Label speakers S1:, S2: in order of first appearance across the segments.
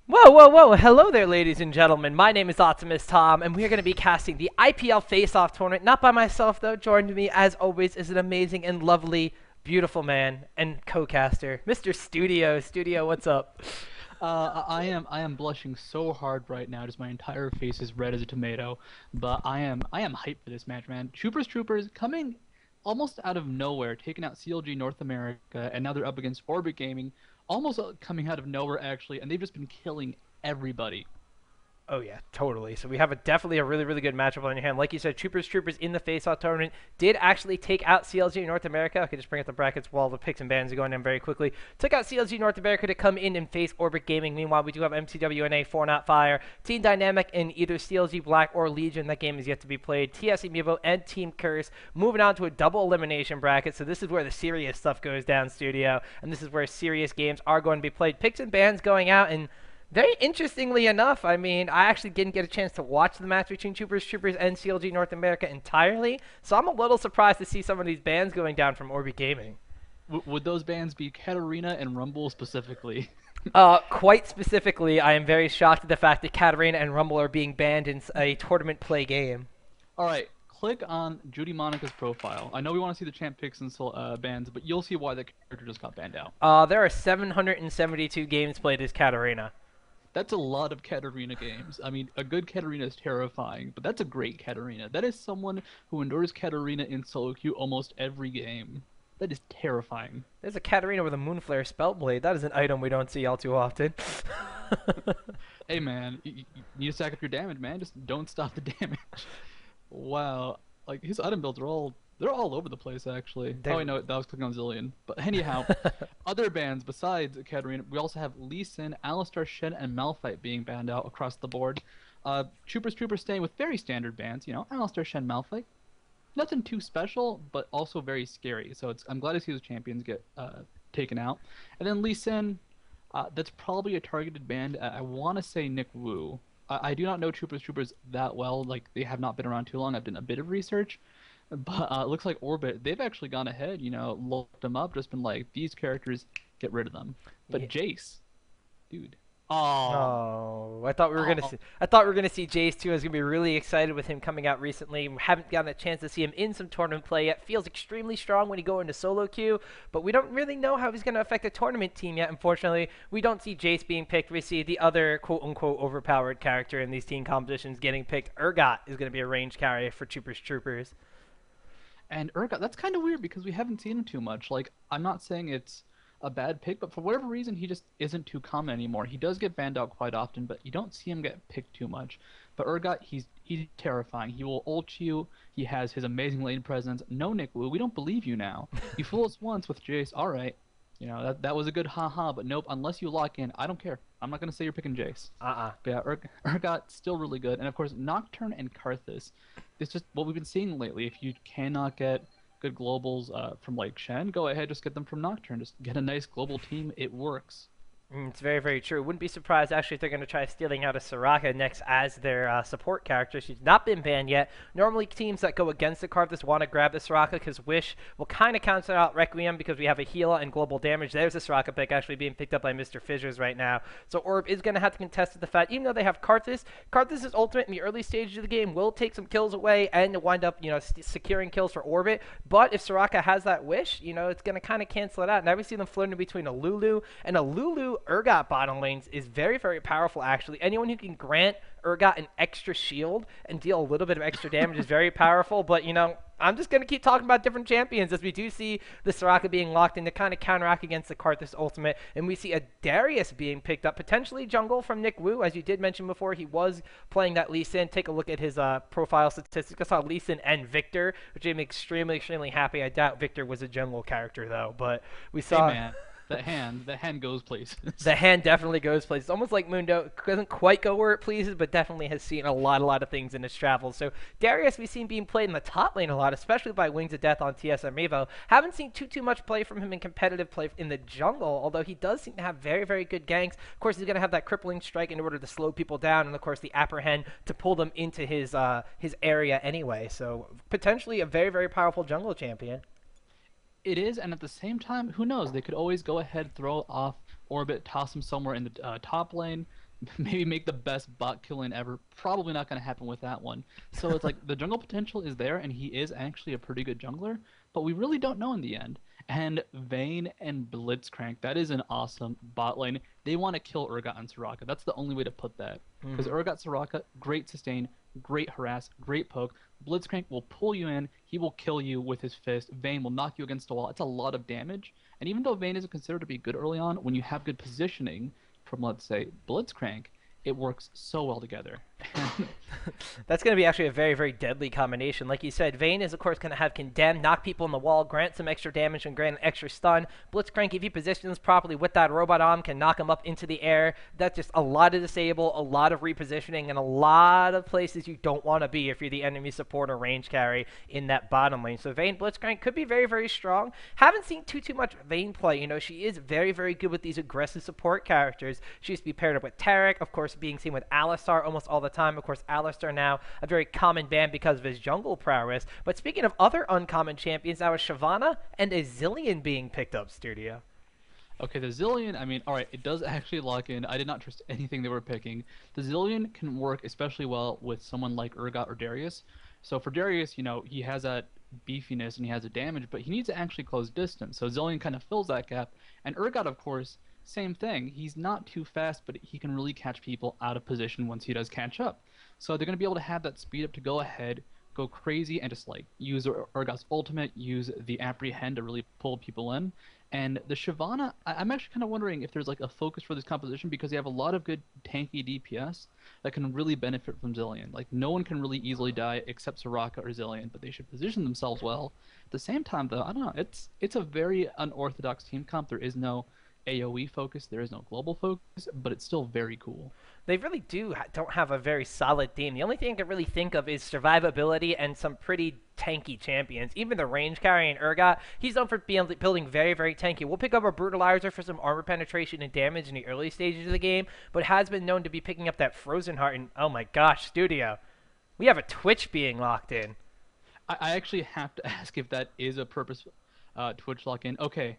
S1: Whoa, whoa, whoa. Hello there, ladies and gentlemen. My name is Optimus Tom, and we are going to be casting the IPL Face Off tournament. Not by myself, though. Joined me, as always, is an amazing and lovely, beautiful man and co-caster, Mr. Studio. Studio, what's up?
S2: I am blushing so hard right now, just my entire face is red as a tomato. But I am hyped for this match, man. Troopers coming almost out of nowhere, taking out CLG North America, and now they're up against Orbit Gaming, almost coming out of nowhere actually, and they've just been killing everybody.
S1: Oh yeah, totally. So we have definitely a really, really good matchup on your hand. Like you said, Troopers in the face-off tournament did actually take out CLG North America. I could just bring up the brackets while the picks and bans are going in very quickly. Took out CLG North America to come in and face Orbit Gaming. Meanwhile, we do have MTWNA, 4 Not Fire, Team Dynamic, and either CLG Black or Legion. That game is yet to be played. TS Amiibo and Team Curse moving on to a double elimination bracket. So this is where the serious stuff goes down, Studio, and this is where serious games are going to be played. Picks and bans going out, and very interestingly enough, I mean, I actually didn't get a chance to watch the match between Troopers and CLG North America entirely, so I'm a little surprised to see some of these bans going down from Orbi Gaming.
S2: Would those bands be Katarina and Rumble specifically?
S1: Quite specifically, I am very shocked at the fact that Katarina and Rumble are being banned in a tournament play game.
S2: All right, click on Judy Monica's profile. I know we want to see the champ picks and bans, but you'll see why the character just got banned out.
S1: There are 772 games played as Katarina.
S2: That's a lot of Katarina games. I mean, a good Katarina is terrifying, but that's a great Katarina. That is someone who endures Katarina in solo queue almost every game. That is terrifying.
S1: There's a Katarina with a Moonflare Spellblade. That is an item we don't see all too often.
S2: Hey man, you need to stack up your damage, man. Just don't stop the damage. Wow, like his item builds are all over the place actually. Oh, I know that was clicking on Zillion. But anyhow, other bans besides Katarina, we also have Lee Sin, Alistar, Shen, and Malphite being banned out across the board. Troopers staying with very standard bans. You know, Alistar, Shen, Malphite. Nothing too special, but also very scary. So I'm glad to see those champions get taken out. And then Lee Sin, that's probably a targeted ban. I want to say Nick Wu. I do not know Troopers that well. Like they have not been around too long. I've done a bit of research, but it looks like Orbit, they've actually gone ahead, you know, looked them up, just been like, these characters, get rid of them. But
S1: Yeah.
S2: Jace, dude. Oh,
S1: Oh, I thought we were gonna
S2: oh.
S1: see. I thought we were gonna see Jace too. I was gonna be really excited with him coming out recently. We haven't gotten a chance to see him in some tournament play yet. Feels extremely strong when he go into solo queue, but we don't really know how he's gonna affect the tournament team yet. Unfortunately, we don't see Jace being picked. We see the other quote unquote overpowered character in these team competitions getting picked. Urgot is gonna be a range carry for Troopers.
S2: And Urgot, that's kind of weird because we haven't seen him too much. Like, I'm not saying it's a bad pick, but for whatever reason, he just isn't too common anymore. He does get banned out quite often, but you don't see him get picked too much. But Urgot, he's terrifying. He will ult you. He has his amazing lane presence. No, Nick Wu, we don't believe you now. You fooled us once with Jace. All right, you know that was a good haha. But nope. Unless you lock in, I don't care. I'm not gonna say you're picking Jace.
S1: Uh-uh.
S2: But yeah, Urgot still really good, and of course Nocturne and Karthus. It's just what we've been seeing lately. If you cannot get good globals from like Shen, go ahead, just get them from Nocturne. Just get a nice global team. It works.
S1: It's very, very true. Wouldn't be surprised, actually, if they're going to try stealing out a Soraka next as their support character. She's not been banned yet. Normally, teams that go against the Karthus want to grab the Soraka because Wish will kind of cancel out Requiem because we have a heal and global damage. There's a Soraka pick actually being picked up by Mr. Fissures right now. So Orb is going to have to contest the fact, even though they have Karthus, Karthus' ultimate in the early stages of the game will take some kills away and wind up, securing kills for Orbit. But if Soraka has that Wish, it's going to kind of cancel it out. Now we see them floating between a Lulu and a Lulu Urgot bottom lanes is very, very powerful, actually. Anyone who can grant Urgot an extra shield and deal a little bit of extra damage is very powerful. But, I'm just going to keep talking about different champions as we do see the Soraka being locked in to kind of counteract against the Karthus ultimate. And we see a Darius being picked up, potentially jungle from Nick Wu. As you did mention before, he was playing that Lee Sin. Take a look at his profile statistics. I saw Lee Sin and Victor, which made me extremely, extremely happy. I doubt Victor was a jungle character, though. But we
S2: Hey
S1: saw...
S2: man, the hand goes places.
S1: The hand definitely goes places. Almost like Mundo doesn't quite go where it pleases, but definitely has seen a lot of things in its travels. So Darius we've seen being played in the top lane a lot, especially by Wings of Death on TSM Evo. Haven't seen too much play from him in competitive play in the jungle, although he does seem to have very, very good ganks. Of course, he's going to have that crippling strike in order to slow people down, and of course the apprehend to pull them into his area anyway. So potentially a very, very powerful jungle champion.
S2: It is, and at the same time, who knows? They could always go ahead, throw off Orbit, toss him somewhere in the top lane. maybe make the best bot killing ever. Probably not going to happen with that one. So it's like the jungle potential is there, and he is actually a pretty good jungler, but we really don't know in the end. And Vayne and Blitzcrank, that is an awesome bot lane. They want to kill Urgot and Soraka. That's the only way to put that. Because Urgot, Soraka, great sustain, great harass, great poke. Blitzcrank will pull you in. He will kill you with his fist. Vayne will knock you against the wall. It's a lot of damage. And even though Vayne isn't considered to be good early on, when you have good positioning from, let's say, Blitzcrank, it works so well together.
S1: That's going to be actually a very, very deadly combination. Like you said, Vayne is, of course, going to have Condemn, knock people in the wall, grant some extra damage, and grant an extra stun. Blitzcrank, if he positions properly with that robot arm, can knock him up into the air. That's just a lot of disable, a lot of repositioning, and a lot of places you don't want to be if you're the enemy support or range carry in that bottom lane. So Vayne Blitzcrank could be very, very strong. Haven't seen too much Vayne play. You know, she is very, very good with these aggressive support characters. She used to be paired up with Taric, of course, being seen with Alistar almost all the time. Of course, Alistar now a very common ban because of his jungle prowess. But speaking of other uncommon champions, now is Shyvana and a Zilean being picked up, Studio.
S2: Okay, the Zilean, I mean, alright, it does actually lock in. I did not trust anything they were picking. The Zilean can work especially well with someone like Urgot or Darius. So for Darius, you know, he has that beefiness and he has a damage, but he needs to actually close distance. So Zilean kind of fills that gap. And Urgot, of course, same thing. He's not too fast, but he can really catch people out of position once he does catch up. So they're going to be able to have that speed up to go ahead, go crazy, and just like use Urgot's ultimate, use the apprehend to really pull people in. And the Shyvana, I'm actually kind of wondering if there's like a focus for this composition because they have a lot of good tanky DPS that can really benefit from Zilean. Like no one can really easily die except Soraka or Zilean, but they should position themselves well. At the same time, though, I don't know. It's a very unorthodox team comp. There is no AoE focus, there is no global focus, but it's still very cool.
S1: They really don't have a very solid team. The only thing I can really think of is survivability and some pretty tanky champions. Even the range carrying Urgot, he's known for building very, very tanky. We'll pick up a Brutalizer for some armor penetration and damage in the early stages of the game, but has been known to be picking up that Frozen Heart. And oh my gosh, Studio, we have a Twitch being locked in.
S2: I actually have to ask if that is a purpose Twitch lock-in. Okay.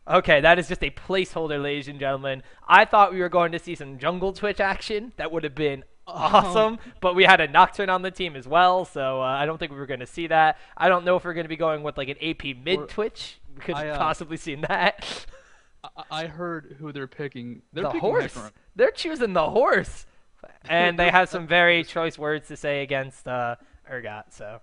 S1: Okay, that is just a placeholder, ladies and gentlemen. I thought we were going to see some jungle Twitch action. That would have been awesome, but we had a Nocturne on the team as well, so I don't think we were going to see that. I don't know if we're going to be going with like an AP mid Twitch. We could have possibly seen that.
S2: I heard who they're picking.
S1: They're picking horse. They're choosing the horse. And they have some very choice words to say against Urgot, so...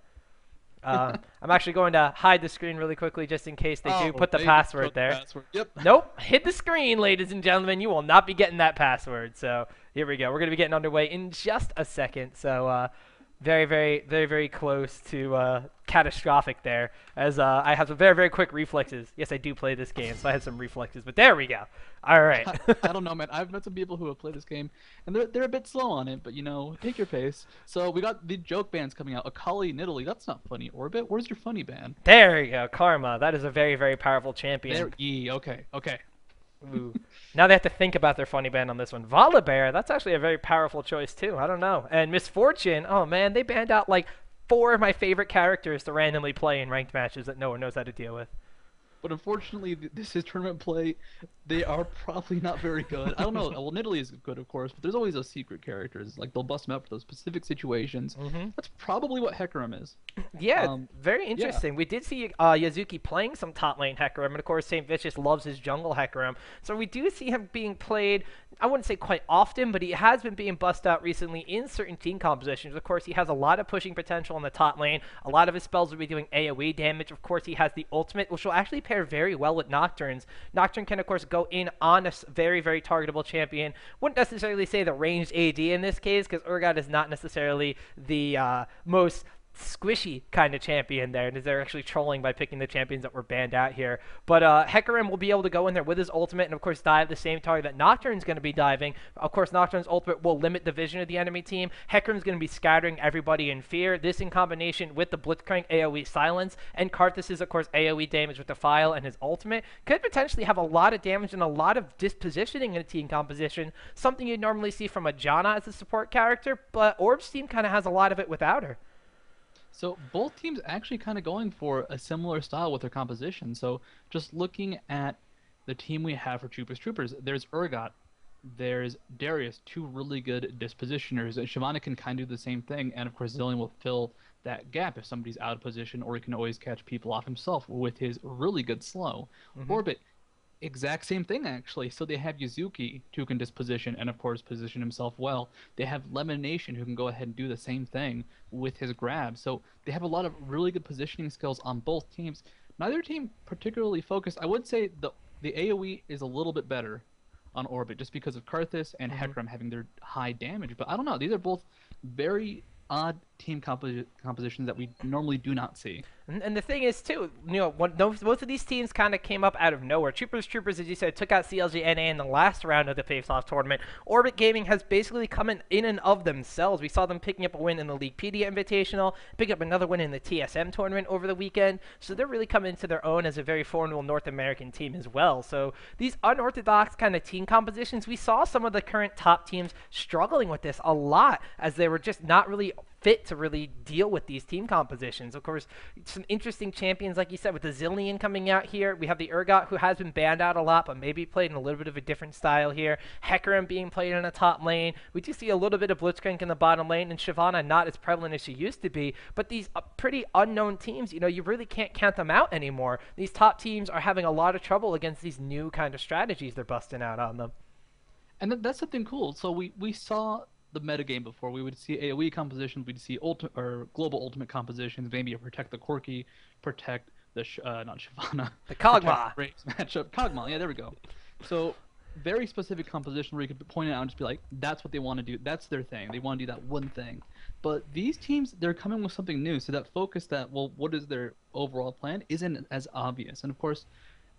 S1: I'm actually going to hide the screen really quickly just in case they do put the password there.
S2: Yep.
S1: Nope. Hid the screen, ladies and gentlemen. You will not be getting that password. So here we go. We're going to be getting underway in just a second. So very, very, very, very close to catastrophic there, as I have some very, very quick reflexes. Yes, I do play this game, so I have some reflexes, but there we go. All right.
S2: I don't know, man. I've met some people who have played this game, and they're a bit slow on it, but, you know, take your pace. So we got the joke bands coming out. Akali, Nidalee, that's not funny. Orbit, where's your funny band?
S1: There you go. Karma. That is a very, very powerful champion.
S2: Okay.
S1: Ooh. Now they have to think about their funny band on this one. Volibear, that's actually a very powerful choice too. I don't know. And Misfortune, oh man, they banned out like 4 of my favorite characters to randomly play in ranked matches that no one knows how to deal with.
S2: But unfortunately, this is tournament play. They are probably not very good. I don't know. Well, Nidalee is good, of course, but there's always those secret characters. Like, they'll bust them out for those specific situations. That's probably what Hecarim is.
S1: Yeah, very interesting. Yeah. We did see Yazuki playing some top lane Hecarim, and of course, St. Vicious loves his jungle Hecarim. So we do see him being played, I wouldn't say quite often, but he has been being bust out recently in certain team compositions. Of course, he has a lot of pushing potential in the top lane. A lot of his spells will be doing AoE damage. Of course, he has the ultimate, which will actually pair very well with Nocturnes. Nocturne can, of course, go in on a very, very targetable champion. Wouldn't necessarily say the ranged AD in this case, because Urgot is not necessarily the most squishy kind of champion there, and they're actually trolling by picking the champions that were banned out here. But Hecarim will be able to go in there with his ultimate and, of course, dive the same target that Nocturne's going to be diving. Of course, Nocturne's ultimate will limit the vision of the enemy team. Hecarim's going to be scattering everybody in fear. This in combination with the Blitzcrank AoE silence and Karthus' of course, AoE damage with the File and his ultimate could potentially have a lot of damage and a lot of dispositioning in a team composition, something you'd normally see from a Janna as a support character, but Orb's team kind of has a lot of it without her.
S2: So both teams actually kind of going for a similar style with their composition. So just looking at the team we have for Chuuper's Troopers, there's Urgot, there's Darius, two really good dispositioners, and Shyvana can kind of do the same thing, and of course Zillion will fill that gap if somebody's out of position, or he can always catch people off himself with his really good slow.
S1: Hmm.
S2: Orbit, exact same thing actually. So they have Yuzuki who can disposition and of course position himself well. They have Lemon Nation who can go ahead and do the same thing with his grab. So they have a lot of really good positioning skills on both teams. Neither team particularly focused. I would say the AoE is a little bit better on Orbit just because of Karthus and Hecarim having their high damage. But I don't know. These are both very odd team compositions that we normally do not see.
S1: And the thing is, too, most of these teams kind of came up out of nowhere. Troopers, as you said, took out clg.na in the last round of the Face Off tournament. Orbit Gaming has basically come in and of themselves. We saw them picking up a win in the Leaguepedia Invitational, picking up another win in the TSM tournament over the weekend. So they're really coming into their own as a very formidable North American team as well. So these unorthodox kind of team compositions, we saw some of the current top teams struggling with this a lot as they were just not really fit to really deal with these team compositions. Of course, some interesting champions, like you said, with the Zillion coming out here. We have the Urgot, who has been banned out a lot, but maybe played in a little bit of a different style here. Hecarim being played in a top lane. We do see a little bit of Blitzcrank in the bottom lane, and Shyvana not as prevalent as she used to be. But these pretty unknown teams, you really can't count them out anymore. These top teams are having a lot of trouble against these new kind of strategies they're busting out on them.
S2: And that's something cool. So we saw the metagame before. We would see AoE compositions, we'd see or global ultimate compositions, maybe a protect the Corki, protect the not Shyvana,
S1: The Kog'Maw
S2: race matchup. Kog'Maw, yeah, there we go. So very specific composition where you could point it out and just be like, that's what they want to do. That's their thing. They want to do that one thing. But these teams, they're coming with something new. So that focus that, well, what is their overall plan isn't as obvious. And of course,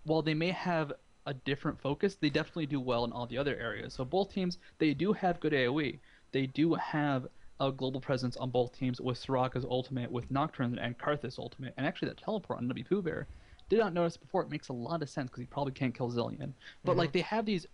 S2: while they may have a different focus, they definitely do well in all the other areas. So both teams, they do have good AoE. They do have a global presence on both teams with Soraka's ultimate, with Nocturne and Karthus ultimate, and actually that teleport on W Pooh Bear. Did not notice before. It makes a lot of sense because he probably can't kill Zillion. But like they have these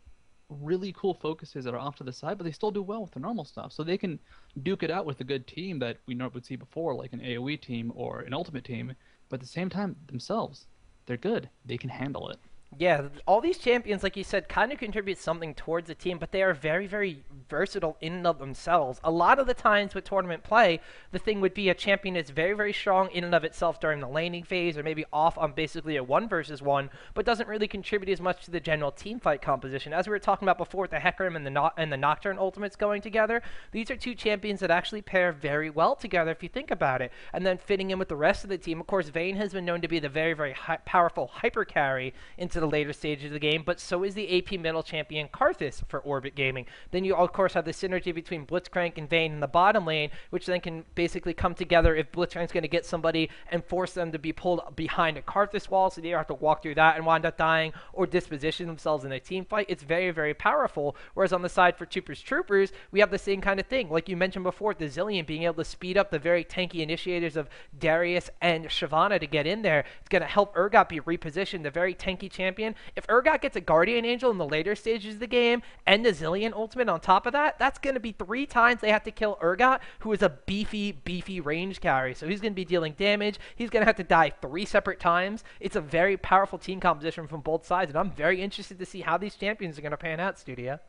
S2: really cool focuses that are off to the side, but they still do well with the normal stuff. So they can duke it out with a good team that we would see before, like an AoE team or an ultimate team. But at the same time, themselves, they're good. They can handle it.
S1: Yeah, all these champions, like you said, kind of contribute something towards the team, but they are very, very versatile in and of themselves. A lot of the times with tournament play, the thing would be a champion that's very, very strong in and of itself during the laning phase, or maybe off on basically a 1 versus 1, but doesn't really contribute as much to the general team fight composition. As we were talking about before with the Hecarim and the Nocturne ultimates going together, these are two champions that actually pair very well together if you think about it. And then fitting in with the rest of the team, of course, Vayne has been known to be the very, very powerful hyper carry into the later stages of the game, but so is the AP middle champion Karthus for Orbit Gaming. Then you, of course, have the synergy between Blitzcrank and Vayne in the bottom lane, which then can basically come together if Blitzcrank's going to get somebody and force them to be pulled behind a Karthus wall, so they have to walk through that and wind up dying, or disposition themselves in a team fight. It's very, very powerful, whereas on the side for Troopers, we have the same kind of thing. Like you mentioned before, the Zillion being able to speed up the very tanky initiators of Darius and Shyvana to get in there. It's going to help Urgot be repositioned, the very tanky champion. If Urgot gets a Guardian Angel in the later stages of the game and a Zillion ultimate on top of that, that's going to be 3 times they have to kill Urgot, who is a beefy range carry. So he's going to be dealing damage. He's going to have to die 3 separate times. It's a very powerful team composition from both sides, and I'm very interested to see how these champions are going to pan out, Studio.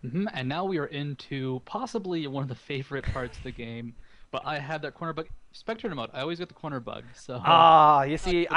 S2: And now we are into possibly one of the favorite parts of the game. But I have that corner bug. Spectre mode, I always get the corner bug. So
S1: you see,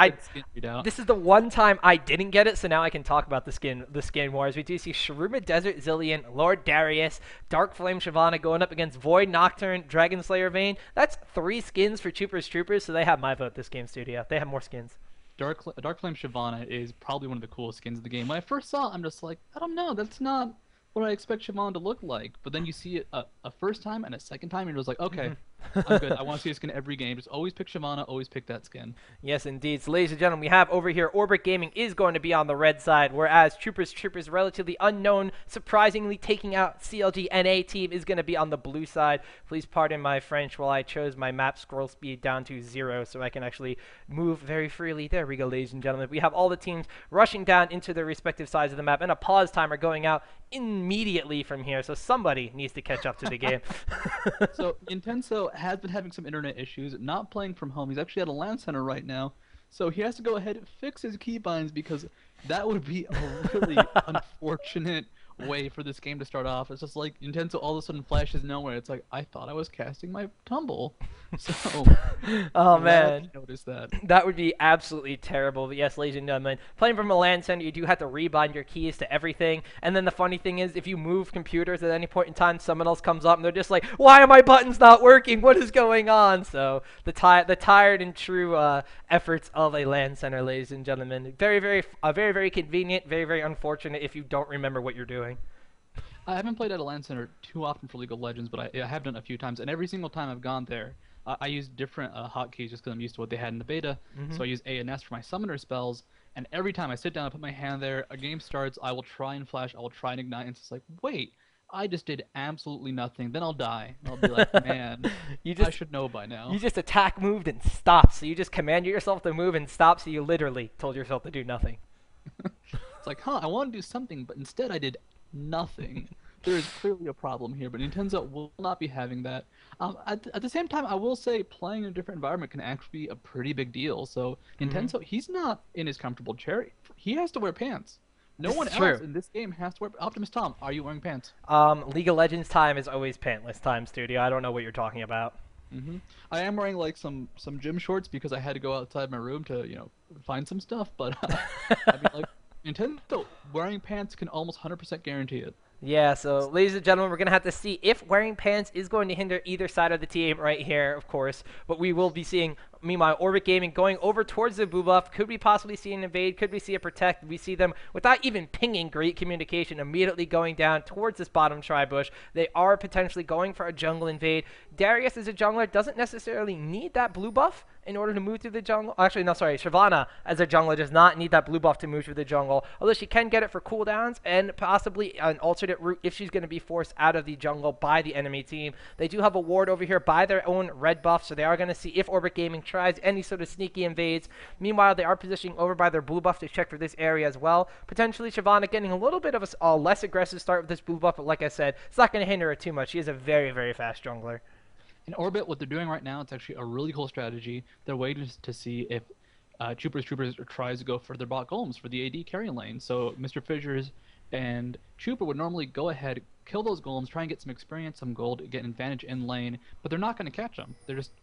S1: this is the one time I didn't get it, so now I can talk about the skin wars. We do see Sharuma Desert Zillion, Lord Darius, Dark Flame Shyvana going up against Void Nocturne, Dragon Slayer Vayne. That's 3 skins for Troopers, so they have my vote this game, Studio. They have more skins.
S2: Dark Flame Shyvana is probably one of the coolest skins of the game. When I first saw it, I'm just like, I don't know, that's not what I expect Shyvana to look like. But then you see it a first time and a second time, and you're just like, okay, I'm good. I want to see a skin every game. Just always pick Shyvana, always pick that skin.
S1: Yes, indeed. So, ladies and gentlemen, we have over here Orbit Gaming is going to be on the red side, whereas Troopers, relatively unknown, surprisingly taking out clg.na team, is going to be on the blue side. Please pardon my French while I chose my map scroll speed down to 0 so I can actually move very freely. There we go, ladies and gentlemen. We have all the teams rushing down into their respective sides of the map, and a pause timer going out immediately from here, so somebody needs to catch up to the game.
S2: So Intenso has been having some internet issues, not playing from home. He's actually at a LAN center right now, so he has to go ahead and fix his keybinds because that would be a really unfortunate way for this game to start off. It's just like Nintendo all of a sudden flashes nowhere. It's like, I thought I was casting my tumble. So,
S1: Oh man,
S2: notice that.
S1: that would be absolutely terrible. But yes, ladies and gentlemen, playing from a LAN center, you do have to rebind your keys to everything. And then the funny thing is, if you move computers at any point in time, someone else comes up and they're just like, "Why are my buttons not working? What is going on?" So the tired and true efforts of a LAN center, ladies and gentlemen, very convenient, very unfortunate if you don't remember what you're doing.
S2: I haven't played at a LAN center too often for League of Legends, but I have done it a few times, and every single time I've gone there, I use different hotkeys just because I'm used to what they had in the beta. So I use A and S for my summoner spells, and every time I sit down and put my hand there, a game starts, I will try and flash, I will try and ignite, and it's just like, wait, I just did absolutely nothing. Then I'll die. And I'll be like, man, I should know by now.
S1: You just attack, moved, and stopped. So you just commanded yourself to move and stop, so you literally told yourself to do nothing.
S2: It's like, I want to do something, but instead I did nothing. There is clearly a problem here, but Nintendo will not be having that. At the same time, I will say playing in a different environment can actually be a pretty big deal. So Nintendo, he's not in his comfortable chair. He has to wear pants. No one else in this game has to wear. Optimus Tom, are you wearing pants?
S1: League of Legends time is always pantless time, Studio. I don't know what you're talking about.
S2: I am wearing like some gym shorts because I had to go outside my room to find some stuff. But I mean, like Nintendo wearing pants can almost 100% guarantee it.
S1: Yeah, so ladies and gentlemen, we're going to have to see if wearing pants is going to hinder either side of the team right here, of course. But we will be seeing, meanwhile, Orbit Gaming going over towards the blue buff. Could we possibly see an invade? Could we see a protect? We see them, without even pinging great communication, immediately going down towards this bottom tri-bush. They are potentially going for a jungle invade. Darius, as a jungler, doesn't necessarily need that blue buff in order to move through the jungle. Actually, no, sorry. Shyvana, as a jungler, does not need that blue buff to move through the jungle, although she can get it for cooldowns and possibly an alternate route if she's going to be forced out of the jungle by the enemy team. They do have a ward over here by their own red buff, so they are going to see if Orbit Gaming tries any sort of sneaky invades. Meanwhile, they are positioning over by their blue buff to check for this area as well. Potentially, Shyvana getting a little bit of a less aggressive start with this blue buff, but like I said, it's not going to hinder her too much. She is a very fast jungler.
S2: In Orbit, what they're doing right now, it's actually a really cool strategy. They're waiting to see if Chuuper's tries to go for their bot golems for the AD carrying lane. So Mr. Fissures and Chuuper would normally go ahead, kill those golems, try and get some experience, some gold, get an advantage in lane, but they're not going to catch them.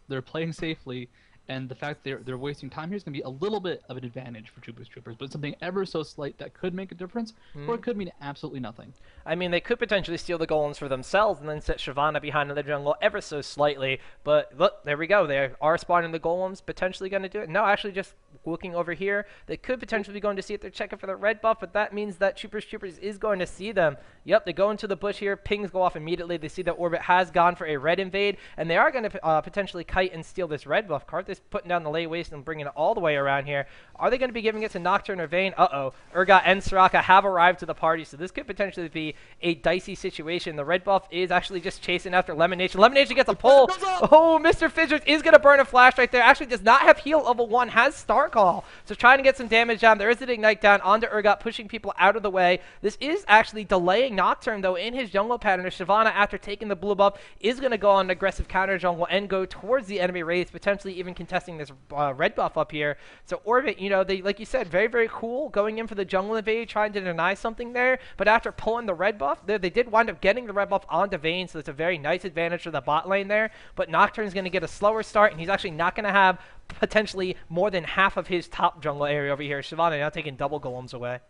S2: They're playing safely, and the fact that they're wasting time here is going to be a little bit of an advantage for Chuuper's Troopers, but something ever so slight that could make a difference, or it could mean absolutely nothing.
S1: I mean, they could potentially steal the golems for themselves and then set Shyvana behind in the jungle ever so slightly, but look, there we go. They are spawning the golems, potentially going to do it. No, actually just looking over here, they could potentially be going to see if they're checking for the red buff, but that means that Chuuper's Troopers is going to see them. Yep, they go into the bush here, pings go off immediately. They see that Orbit has gone for a red invade, and they are going to potentially kite and steal this red buff card. They're putting down the lay waste and bringing it all the way around here. Are they going to be giving it to Nocturne or Vayne? Uh-oh. Urgot and Soraka have arrived to the party, so this could potentially be a dicey situation. The red buff is actually just chasing after Lemonation. Lemonation gets a pull. Oh, Mr. Fissures is going to burn a flash right there. Actually does not have heal level 1, has Star Call. So trying to get some damage down. There is an Ignite down onto Urgot, pushing people out of the way. This is actually delaying Nocturne, though, in his jungle pattern. Shyvana, after taking the blue buff, is going to go on an aggressive counter jungle and go towards the enemy race, potentially even contesting this red buff up here. So Orbit, you know, they, like you said, very cool going in for the jungle invade, trying to deny something there. But after pulling the red buff, they did wind up getting the red buff onto Vayne, so it's a very nice advantage for the bot lane there. But Nocturne's going to get a slower start, and he's actually not going to have potentially more than half of his top jungle area over here. Shyvana now taking double golems away.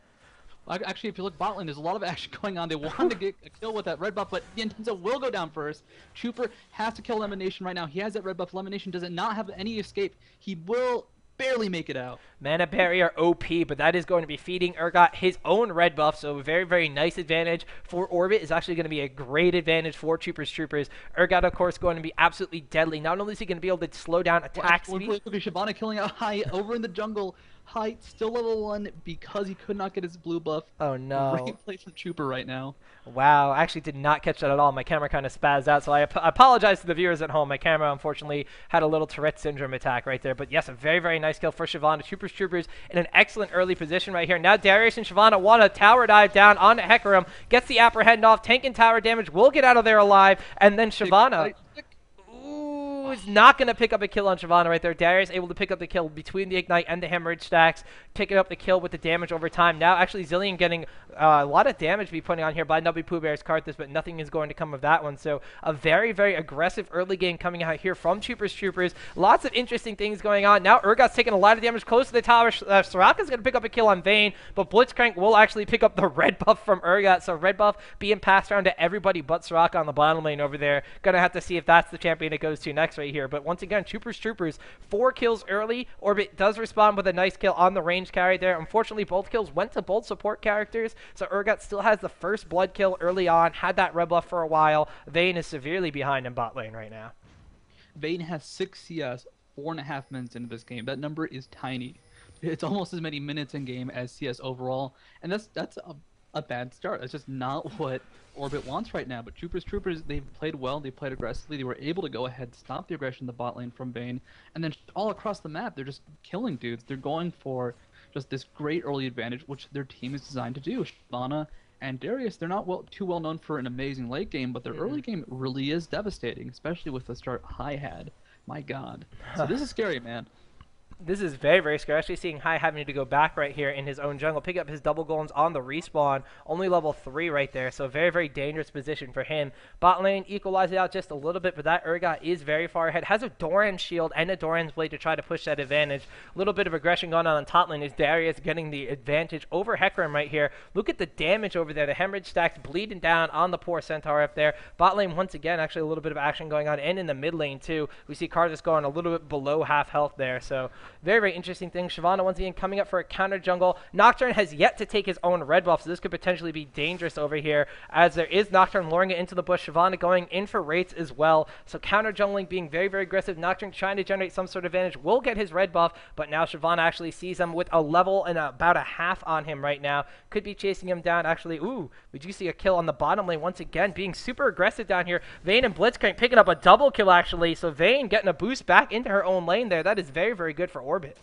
S2: Actually, if you look bot lane, there's a lot of action going on. They want to get a kill with that red buff, but Nintendo will go down first. Chuuper has to kill Lemonation right now. He has that red buff. Lemonation does not have any escape. He will barely make it out.
S1: Mana Barrier OP, but that is going to be feeding Urgot his own red buff, so a very nice advantage for Orbit. Is actually going to be a great advantage for Chuuper's Troopers. Urgot, of course, going to be absolutely deadly. Not only is he going to be able to slow down attack speed.
S2: Shyvana killing out High over in the jungle. High still level 1 because he could not get his blue buff.
S1: Oh no.
S2: Great play from Chuuper right now.
S1: Wow, I actually did not catch that at all. My camera kind of spazzed out, so I apologize to the viewers at home. My camera, unfortunately, had a little Tourette syndrome attack right there. But yes, a very nice kill for Shyvana. Chuuper's Troopers in an excellent early position right here. Now Darius and Shyvana want to tower dive down onto Hecarim, gets the apprehend off, tanking tower damage, will get out of there alive, and then Shyvana... is not going to pick up a kill on Shyvana right there. Darius able to pick up the kill between the Ignite and the Hemorrhage stacks, picking up the kill with the damage over time. Now, actually, Zilean getting a lot of damage to be putting on here by Nubby Pooh Bear's Karthus, but nothing is going to come of that one. So a very, very aggressive early game coming out here from Troopers. Lots of interesting things going on. Now, Urgot's taking a lot of damage close to the tower. Soraka's going to pick up a kill on Vayne, but Blitzcrank will actually pick up the red buff from Urgot. So red buff being passed around to everybody but Soraka on the bottom lane over there. Gonna have to see if that's the champion it goes to next right here. But once again, Troopers, 4 kills early. Orbit does respond with a nice kill on the range carry there. Unfortunately, both kills went to both support characters, so Urgot still has the first blood kill early on, had that red buff for a while. Vayne is severely behind in bot lane right now.
S2: Vayne has 6 CS, 4.5 minutes into this game. That number is tiny. It's almost as many minutes in game as CS overall, and that's a bad start. That's just not what Orbit wants right now. But Troopers, they've played well, they played aggressively, they were able to go ahead, stop the aggression in the bot lane from Vayne, and then all across the map, they're just killing dudes. They're going for just this great early advantage, which their team is designed to do. Shyvana and Darius, they're not too well known for an amazing late game, but their early game really is devastating, especially with the start High had. My God. So this is scary, man.
S1: This is very, very scary. Actually seeing High having to go back right here in his own jungle, pick up his double golems on the respawn, only level 3 right there, so very, very dangerous position for him. Bot lane equalize it out just a little bit, but that Urgot is very far ahead. Has a Doran shield and a Doran's blade to try to push that advantage. A little bit of aggression going on top lane is Darius getting the advantage over Hecarim right here. Look at the damage over there. The hemorrhage stacks bleeding down on the poor Centaur up there. Bot lane once again, actually a little bit of action going on, and in the mid lane too. We see Karthus going a little bit below half health there, so very, very interesting thing. Shyvana once again coming up for a counter jungle. Nocturne has yet to take his own red buff, so this could potentially be dangerous over here, as there is Nocturne luring it into the bush. Shyvana going in for rates as well, so counter jungling being very, very aggressive. Nocturne trying to generate some sort of advantage, will get his red buff, but now Shyvana actually sees him with a level and about a half on him right now. Could be chasing him down. Actually, ooh, we do see a kill on the bottom lane once again, being super aggressive down here. Vayne and Blitzcrank picking up a double kill actually, so Vayne getting a boost back into her own lane there. That is very, very good for Orbit.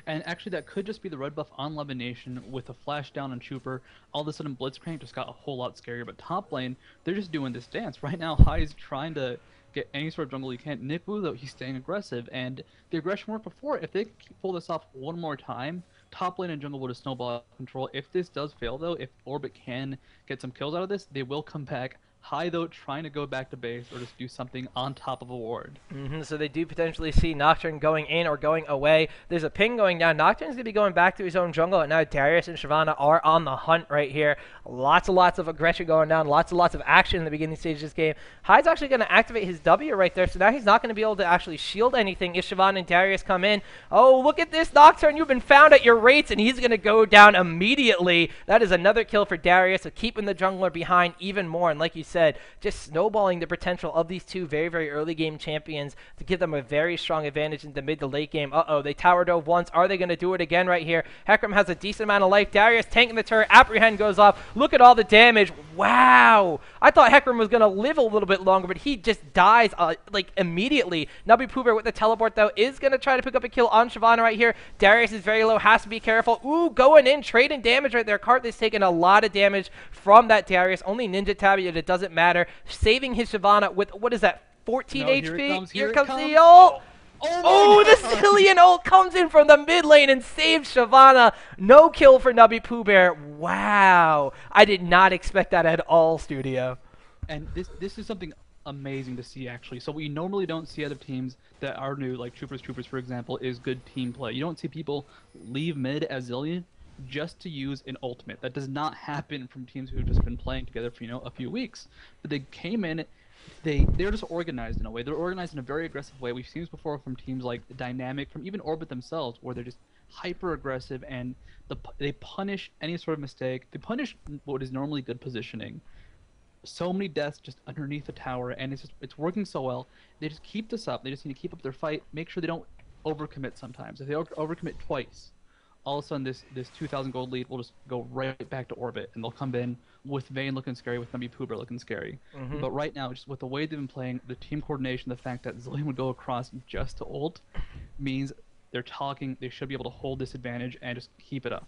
S2: And actually, that could just be the red buff on Levin Nation with a flash down on Chuuper. All of a sudden, Blitzcrank just got a whole lot scarier. But top lane, they're just doing this dance. Right now, High is trying to get any sort of jungle he can. Nick Wu, though, he's staying aggressive. And the aggression worked before. If they pull this off one more time, top lane and jungle would have snowball out of control. If this does fail, though, if Orbit can get some kills out of this, they will come back. High, though, trying to go back to base or just do something on top of a ward.
S1: So they do potentially see Nocturne going in or going away. There's a ping going down. Nocturne's going to be going back to his own jungle, and now Darius and Shyvana are on the hunt right here. Lots of aggression going down. Lots of action in the beginning stage of this game. High's actually going to activate his W right there, so now he's not going to be able to actually shield anything if Shyvana and Darius come in. Oh, look at this, Nocturne. You've been found at your rates, and he's going to go down immediately. That is another kill for Darius, so keeping the jungler behind even more. And like you said, just snowballing the potential of these two very, very early game champions to give them a very strong advantage in the mid to late game. They tower dove once. Are they going to do it again right here? Hecarim has a decent amount of life. Darius tanking the turret. Apprehend goes off. Look at all the damage. Wow. I thought Hecarim was going to live a little bit longer, but he just dies like immediately. Nubby Pooh Bear with the teleport, though, is going to try to pick up a kill on Shyvana right here. Darius is very low. Has to be careful. Ooh, going in. Trading damage right there. Karthus taking a lot of damage from that Darius. Only Ninja Tabby, it doesn't matter. Saving his Shyvana with, what is that, 14 HP? Here comes the ult. Oh, the Zilean ult comes in from the mid lane and saves Shyvana. No kill for Nubby Pooh Bear. Wow. I did not expect that at all, Studio.
S2: And this is something amazing to see, actually. So we normally don't see other teams that are new, like Troopers, for example, is good team play. You don't see people leave mid as Zilean just to use an ultimate. That does not happen from teams who've just been playing together for, a few weeks. But they came in, they're just organized in a way. They're organized in a very aggressive way. We've seen this before from teams like Dynamic, from even Orbit themselves, where they're just hyper aggressive and they punish any sort of mistake. They punish what is normally good positioning. So many deaths just underneath the tower, and it's working so well. They just keep this up. They just need to keep up their fight. Make sure they don't overcommit sometimes. If they overcommit twice, all of a sudden this 2,000 gold lead will just go right back to Orbit, and they'll come in with Vayne looking scary, with Nubby Pooh Bear looking scary. But right now, just with the way they've been playing, the team coordination, the fact that Zilean would go across just to ult, means they're talking. They should be able to hold this advantage and just keep it up.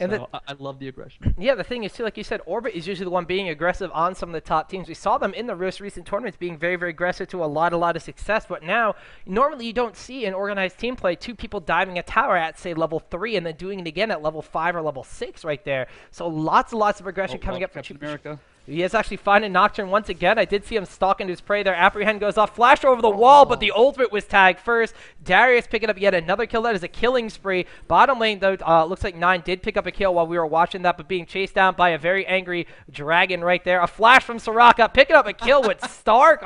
S1: And
S2: So I love the aggression.
S1: yeah, the thing is, too, like you said, Orbit is usually the one being aggressive on some of the top teams. We saw them in the most recent tournaments being very, very aggressive to a lot of success. But now, normally you don't see in organized team play two people diving a tower at, say, level 3 and then doing it again at level 5 or level 6 right there. So lots and lots of aggression coming up from
S2: Captain America.
S1: He is actually finding Nocturne once again. I did see him stalking his prey there. Apprehend goes off. Flash over the wall, but the ultimate was tagged first. Darius picking up yet another kill. That is a killing spree. Bottom lane, though, looks like 9 did pick up a kill while we were watching that, but being chased down by a very angry dragon right there. A flash from Soraka, picking up a kill with Stark.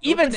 S1: Even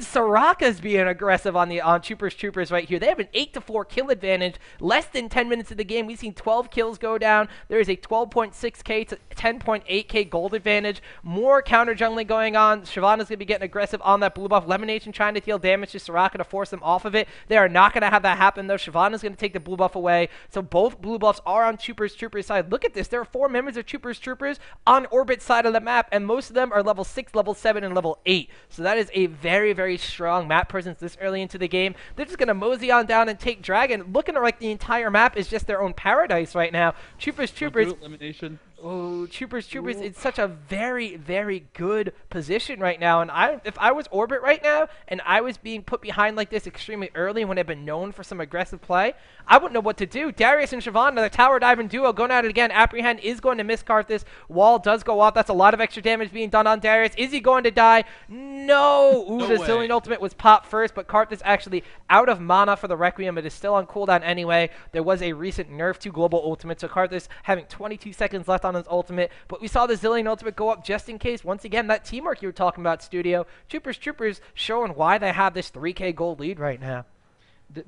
S1: Soraka's being aggressive on Chuuper's Troopers right here. They have an 8-4 kill advantage. Less than 10 minutes of the game, we've seen 12 kills go down. There is a 12.6k to 10.8k gold advantage. More counter jungling going on. Shyvana's going to be getting aggressive on that blue buff. Lemonation trying to deal damage to Soraka to force them off of it. They are not going to have that happen, though. Shyvana's going to take the blue buff away. So both blue buffs are on Chuuper's Troopers side. Look at this. There are 4 members of Chuuper's Troopers on Orbit side of the map, and most of them are level 6, level 7, and level 8. So that is a very, very strong map presence this early into the game. They're just going to mosey on down and take Dragon. Looking like the entire map is just their own paradise right now. Chuuper's Troopers...
S2: Elimination.
S1: Oh, Chuuper's Troopers in such a very, very good position right now. And if I was Orbit right now, and I was being put behind like this extremely early when I've been known for some aggressive play, I wouldn't know what to do. Darius and Shyvana, the tower diving duo, going at it again. Apprehend is going to miscart this. Wall does go off. That's a lot of extra damage being done on Darius. Is he going to die? No! Ooh, the Zillion ultimate was popped first, but Karthus actually out of mana for the Requiem. It is still on cooldown anyway. There was a recent nerf to global ultimate, so Karthus having 22 seconds left on his ultimate, but we saw the Zillion ultimate go up just in case. Once again, that teamwork you were talking about, Studio. Chuuper's Troopers showing why they have this 3k gold lead right now.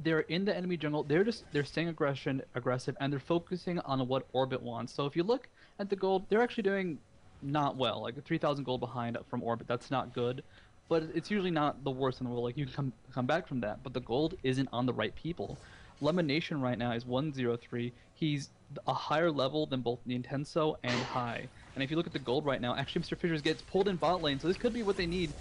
S2: They're in the enemy jungle. They're staying aggressive, and they're focusing on what Orbit wants. So if you look at the gold, they're actually doing not well. Like 3,000 gold behind from Orbit. That's not good, but it's usually not the worst in the world. Like you can come back from that, but the gold isn't on the right people. Lemonation right now is 103. He's a higher level than both the Intenso and High. And if you look at the gold right now, actually Mr. Fissures gets pulled in bot lane, so this could be what they need.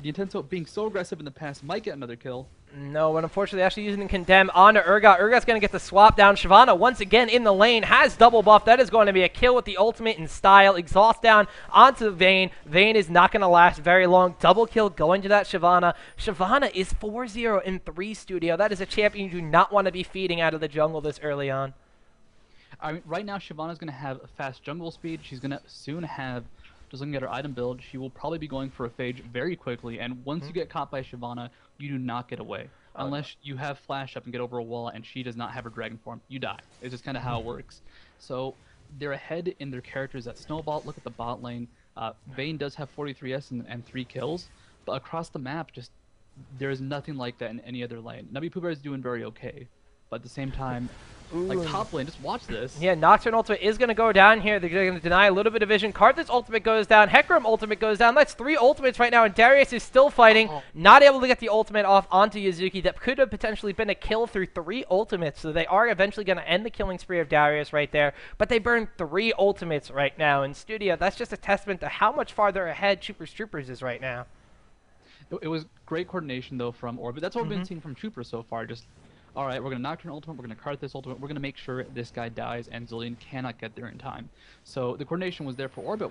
S2: The Intenso being so aggressive in the past might get another kill.
S1: No, but unfortunately actually using the Condemn onto Urgot. Urgot's going to get the swap down. Shyvana once again in the lane has double buff. That is going to be a kill with the ultimate in style. Exhaust down onto Vayne. Vayne is not going to last very long. Double kill going to that Shyvana. Shyvana is 4-0 in 3, Studio. That is a champion you do not want to be feeding out of the jungle this early on.
S2: I mean, right now Shyvana's going to have a fast jungle speed. She's going to soon have, just looking at her item build, she will probably be going for a phage very quickly. And once you get caught by Shyvana, you do not get away. Unless you have flash up and get over a wall and she does not have her dragon form, you die. It's just kind of how it works. So they're ahead in their characters at Snowball. Look at the bot lane. Vayne does have 43s and 3 kills, but across the map, just there is nothing like that in any other lane. Nabi Pubar is doing very okay, but at the same time, like top lane, just watch this.
S1: Yeah, Nocturne ultimate is going to go down here. They're going to deny a little bit of vision. Karthus ultimate goes down. Hecarim ultimate goes down. That's 3 ultimates right now, and Darius is still fighting. Not able to get the ultimate off onto Yuzuki. That could have potentially been a kill through 3 ultimates, so they are eventually going to end the killing spree of Darius right there. But they burned 3 ultimates right now in Studio. That's just a testament to how much farther ahead Chuuper's Troopers is right now.
S2: It was great coordination, though, from Orbit. That's what we've been seeing from Chuuper so far. Just, all right, we're going to Nocturne ultimate, we're going to Karthus ultimate, we're going to make sure this guy dies and Zillion cannot get there in time. So the coordination was there for Orbit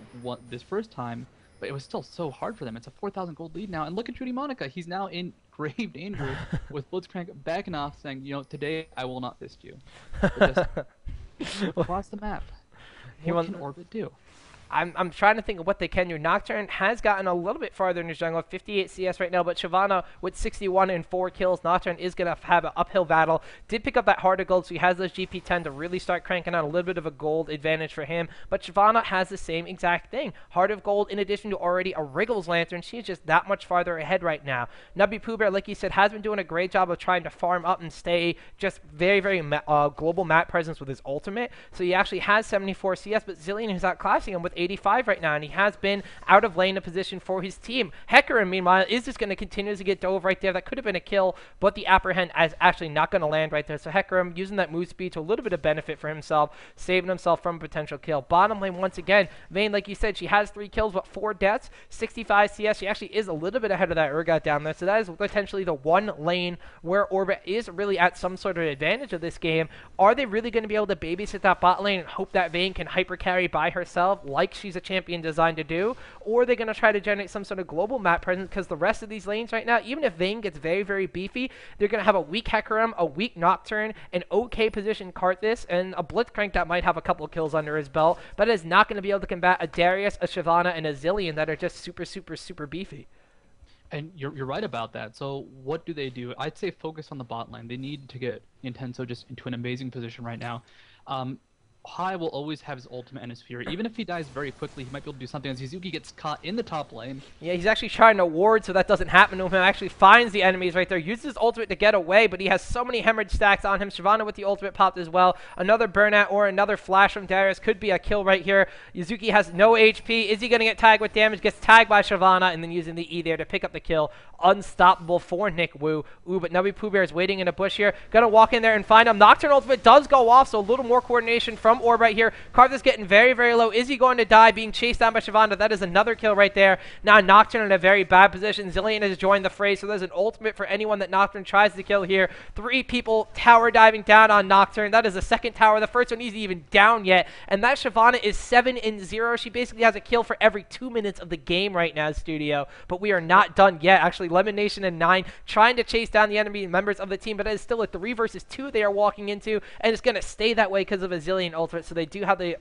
S2: this first time, but it was still so hard for them. It's a 4,000 gold lead now, and look at Trudy Monica. He's now in grave danger with Blitzcrank backing off, saying, you know, today I will not fist you. Just look across the map. What can Orbit do?
S1: I'm trying to think of what they can do. Nocturne has gotten a little bit farther in his jungle, 58 CS right now, but Shyvana with 61 and 4 kills. Nocturne is going to have an uphill battle. Did pick up that Heart of Gold, so he has those GP10 to really start cranking out a little bit of a gold advantage for him. But Shyvana has the same exact thing. Heart of Gold in addition to already a Wriggles Lantern. She's just that much farther ahead right now. Nabi Pubar, like you said, has been doing a great job of trying to farm up and stay just very, very global map presence with his ultimate. So he actually has 74 CS, but Zillion is outclassing him with 85 right now, and he has been out of lane a position for his team. Hecarim, meanwhile, is just going to continue to get dove right there. That could have been a kill, but the apprehend is actually not going to land right there. So Hecarim using that move speed to a little bit of benefit for himself, saving himself from a potential kill. Bottom lane, once again, Vayne, like you said, she has 3 kills, but 4 deaths, 65 CS. She actually is a little bit ahead of that Urgot down there. So that is potentially the one lane where Orbit is really at some sort of advantage of this game. Are they really going to be able to babysit that bot lane and hope that Vayne can hyper carry by herself like she's a champion designed to do? Or are they going to try to generate some sort of global map presence? Because the rest of these lanes right now, even if Vayne gets very, very beefy, they're going to have a weak Hecarim, a weak Nocturne, an okay position Karthus, and a Blitzcrank that might have a couple of kills under his belt, but is not going to be able to combat a Darius, a Shyvana, and a Zilean that are just super, super, super beefy.
S2: And you're right about that. So what do? I'd say focus on the bot lane. They need to get Intenso just into an amazing position right now. Hai will always have his ultimate and his Fury. Even if he dies very quickly, he might be able to do something as Izuki gets caught in the top lane. Yeah,
S1: he's actually trying to ward so that doesn't happen to him. He actually finds the enemies right there, uses his ultimate to get away, but he has so many hemorrhage stacks on him. Shyvana with the ultimate popped as well. Another burnout or another flash from Darius could be a kill right here. Izuki has no HP. Is he going to get tagged with damage? Gets tagged by Shyvana and then using the E there to pick up the kill. Unstoppable for Nick Wu. Ooh, but Nubby Pooh Bear is waiting in a bush here. Gonna walk in there and find him. Nocturne ultimate does go off, so a little more coordination from Orb right here. Karthus getting very, very low. Is he going to die? Being chased down by Shyvana. That is another kill right there. Now Nocturne in a very bad position. Zilean has joined the fray, so there's an ultimate for anyone that Nocturne tries to kill here. 3 people tower diving down on Nocturne. That is the second tower. The first one isn't even down yet. And that Shyvana is 7-0. She basically has a kill for every 2 minutes of the game right now, Studio. But we are not done yet. Actually, Lemon Nation and 9 trying to chase down the enemy members of the team, but it is still a 3 versus 2 they are walking into, and it's going to stay that way because of a Zilean ultimate. So they do have the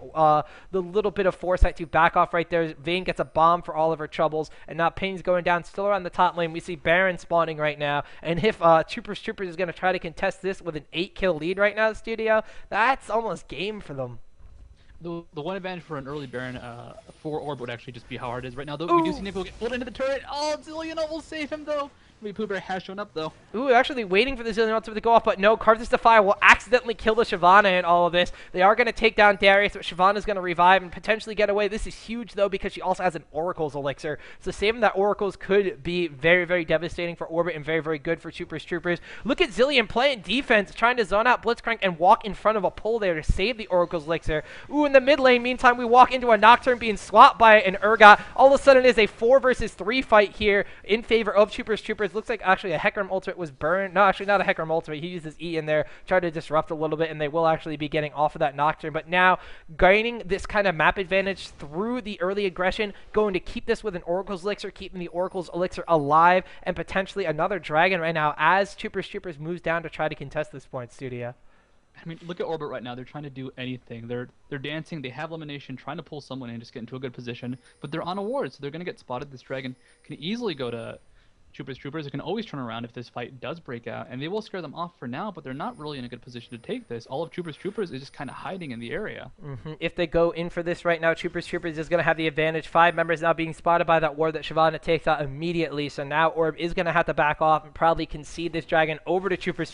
S1: little bit of foresight to back off right there. Vayne gets a bomb for all of her troubles, and now Pain's going down still around the top lane. We see Baron spawning right now, and if Chuuper is going to try to contest this with an 8-kill lead right now, Studio, that's almost game for them.
S2: The one advantage for an early Baron for Orb would actually just be how hard it is right now. Though we do see Nico get pulled into the turret. Oh, Zilean will save him though. Pooh Bear has shown up though.
S1: Ooh, actually waiting for the Zilean ultimate to go off, but no, Karthus the Fire will accidentally kill the Shyvana in all of this. They are going to take down Darius, but Shyvana's going to revive and potentially get away. This is huge though because she also has an Oracle's Elixir. So saving that Oracle's could be very, very devastating for Orbit and very, very good for Troopers. Look at Zilean playing defense, trying to zone out Blitzcrank and walk in front of a pole there to save the Oracle's Elixir. Ooh, in the mid lane, meantime, we walk into a Nocturne being swapped by an Urgot. All of a sudden, it is a 4 versus 3 fight here in favor of Troopers. Looks like actually a Hecarim ultimate was burned. No, actually not a Hecarim ultimate. He uses E in there, tried to disrupt a little bit, and they will actually be getting off of that Nocturne. But now, gaining this kind of map advantage through the early aggression, going to keep this with an Oracle's Elixir, keeping the Oracle's Elixir alive, and potentially another Dragon right now as Troopers moves down to try to contest this point, Studio.
S2: I mean, look at Orbit right now. They're trying to do anything. They're dancing. They have elimination, trying to pull someone in, just get into a good position. But they're on a ward, so they're going to get spotted. This Dragon can easily go to Troopers. It can always turn around if this fight does break out, and they will scare them off for now, but they're not really in a good position to take this. All of Troopers is just kind of hiding in the area.
S1: If they go in for this right now, Troopers is going to have the advantage. 5 members now being spotted by that ward that Shyvana takes out immediately, so now Orb is going to have to back off and probably concede this Dragon over to Troopers.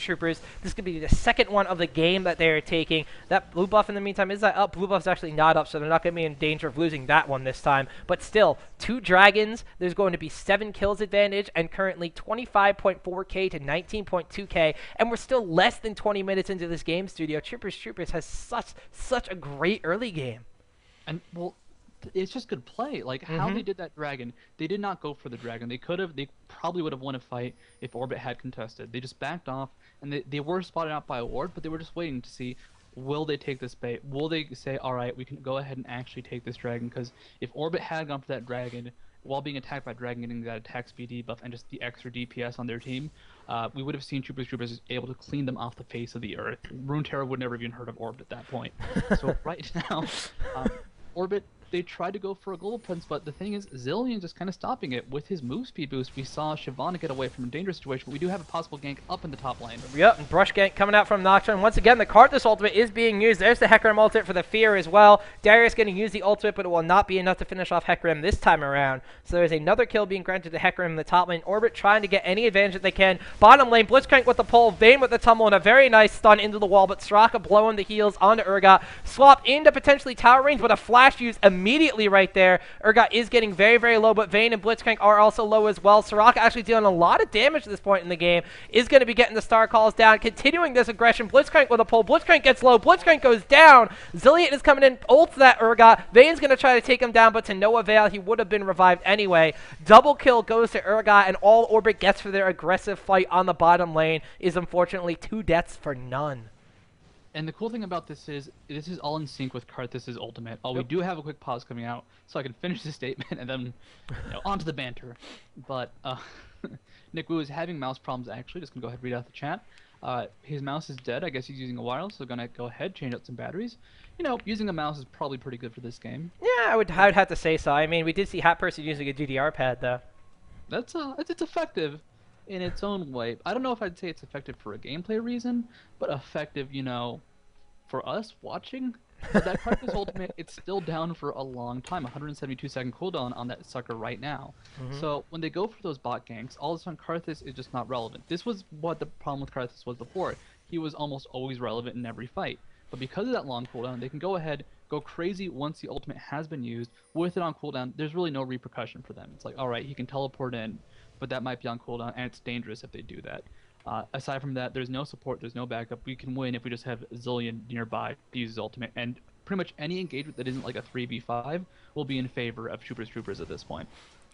S1: This could be the second one of the game that they are taking. That blue buff in the meantime, is that up? Blue buff's actually not up, so they're not going to be in danger of losing that one this time. But still, 2 Dragons, there's going to be 7 kills advantage, and currently 25.4k to 19.2k, and we're still less than 20 minutes into this game, Studio. Troopers has such a great early game.
S2: And, well, it's just good play. Like, how they did that Dragon, they did not go for the Dragon. They probably would have won a fight if Orbit had contested. They just backed off, and they were spotted out by a ward, but they were just waiting to see, will they take this bait? Will they say, all right, we can go ahead and actually take this Dragon? Because if Orbit had gone for that Dragon, while being attacked by Dragon, getting that attack speed debuff and just the extra DPS on their team, we would have seen Troopers able to clean them off the face of the earth. Runeterra would never even heard of Orbit at that point. So right now, Orbit, they tried to go for a global presence, but the thing is, Zilean just kind of stopping it with his move speed boost. We saw Shyvana get away from a dangerous situation, but we do have a possible gank up in the top lane.
S1: Yep, and brush gank coming out from Nocturne. Once again, the Karthus ultimate is being used. There's the Hecarim ultimate for the Fear as well. Darius going to use the ultimate, but it will not be enough to finish off Hecarim this time around. So there's another kill being granted to Hecarim in the top lane. Orbit trying to get any advantage that they can. Bottom lane, Blitzcrank with the pull, Vayne with the tumble, and a very nice stun into the wall, but Soraka blowing the heals onto Urgot. Swap into potentially tower range, but a flash use immediately immediately right there. Urgot is getting very, very low, but Vayne and Blitzcrank are also low as well. Soraka actually dealing a lot of damage at this point in the game, is going to be getting the star calls down, continuing this aggression. Blitzcrank with a pull. Blitzcrank gets low. Blitzcrank goes down. Zillion is coming in, ults that Urgot. Vayne's going to try to take him down, but to no avail. He would have been revived anyway. Double kill goes to Urgot, and all Orbit gets for their aggressive fight on the bottom lane is unfortunately 2 deaths for none.
S2: And the cool thing about this is all in sync with Karthus' ultimate. We do have a quick pause coming out, so I can finish the statement and then on to the banter. But Nick Wu is having mouse problems actually. Just going to go ahead and read out the chat. His mouse is dead. I guess he's using a wireless, so going to go ahead, change out some batteries. Using a mouse is probably pretty good for this game.
S1: Yeah, I would have to say so. I mean, we did see Hat Person using a GDR pad, though.
S2: It's effective in its own way. I don't know if I'd say it's effective for a gameplay reason, but effective, for us watching. But that Karthus ultimate, it's still down for a long time. 172-second cooldown on that sucker right now. So when they go for those bot ganks, all of a sudden Karthus is just not relevant. This was what the problem with Karthus was before. He was almost always relevant in every fight. But because of that long cooldown, they can go ahead, go crazy once the ultimate has been used. With it on cooldown, there's really no repercussion for them. It's like, alright, he can teleport in, but that might be on cooldown, and it's dangerous if they do that. Aside from that, there's no support, there's no backup. We can win if we just have Zillion nearby to use his ultimate, and pretty much any engagement that isn't like a 3v5 will be in favor of Troopers at this point.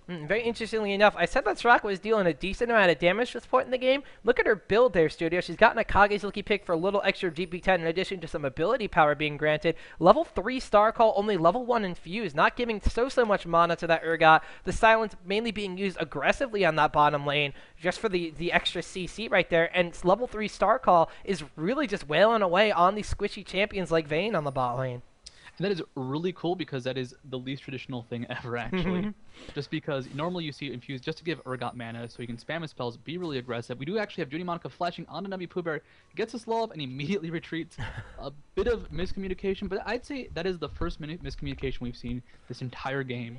S1: Very interestingly enough, I said that Soraka was dealing a decent amount of damage at this point in the game. Look at her build there, Studio. She's gotten a Kage's Lucky Pick for a little extra GP10 in addition to some ability power being granted. Level 3 Star Call, only level 1 Infuse, not giving so much mana to that Urgot. The Silence mainly being used aggressively on that bottom lane just for the extra CC right there. And level 3 Star Call is really just wailing away on these squishy champions like Vayne on the bot lane.
S2: And that is really cool because that is the least traditional thing ever, actually. Just because normally you see Infuse just to give Urgot mana so he can spam his spells, be really aggressive. We do actually have Judy Monica flashing onto Navi Pooh Bear, gets a slow up, and immediately retreats. A bit of miscommunication, but I'd say that is the first miscommunication we've seen this entire game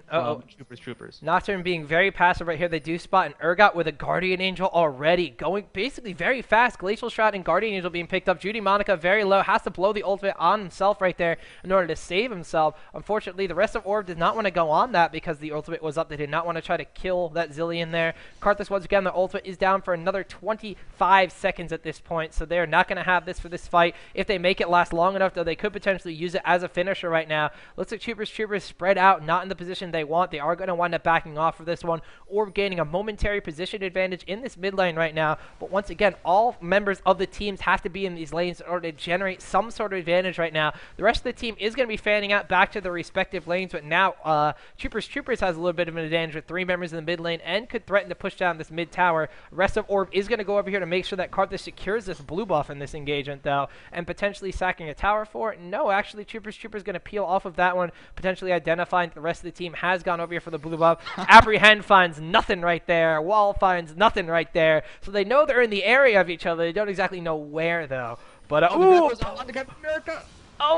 S2: from Troopers.
S1: Nocturne being very passive right here. They do spot an Urgot with a Guardian Angel already, going basically very fast. Glacial Shroud and Guardian Angel being picked up. Judy Monica very low, has to blow the ultimate on himself right there in order to save himself. Unfortunately, the rest of Orb did not want to go on that because the ultimate was up. They did not want to try to kill that Zillion there. Karthus, once again, the ultimate is down for another 25 seconds at this point, so they're not going to have this for this fight. If they make it last long enough, though, they could potentially use it as a finisher right now. Looks like Troopers spread out, not in the position they want. They are going to wind up backing off for this one, or gaining a momentary position advantage in this mid lane right now. But once again, all members of the teams have to be in these lanes in order to generate some sort of advantage right now. The rest of the team is going to be fanning out back to their respective lanes, but now Troopers has a little bit of an advantage with 3 members in the mid lane and could threaten to push down this mid tower. Rest of Orb is going to go over here to make sure that Karthus secures this blue buff in this engagement, though, and potentially sacking a tower for it. No, actually, Troopers going to peel off of that one, potentially identifying that the rest of the team has gone over here for the blue buff. Apprehend finds nothing right there. Wall finds nothing right there. So they know they're in the area of each other. They don't exactly know where, though. But, oh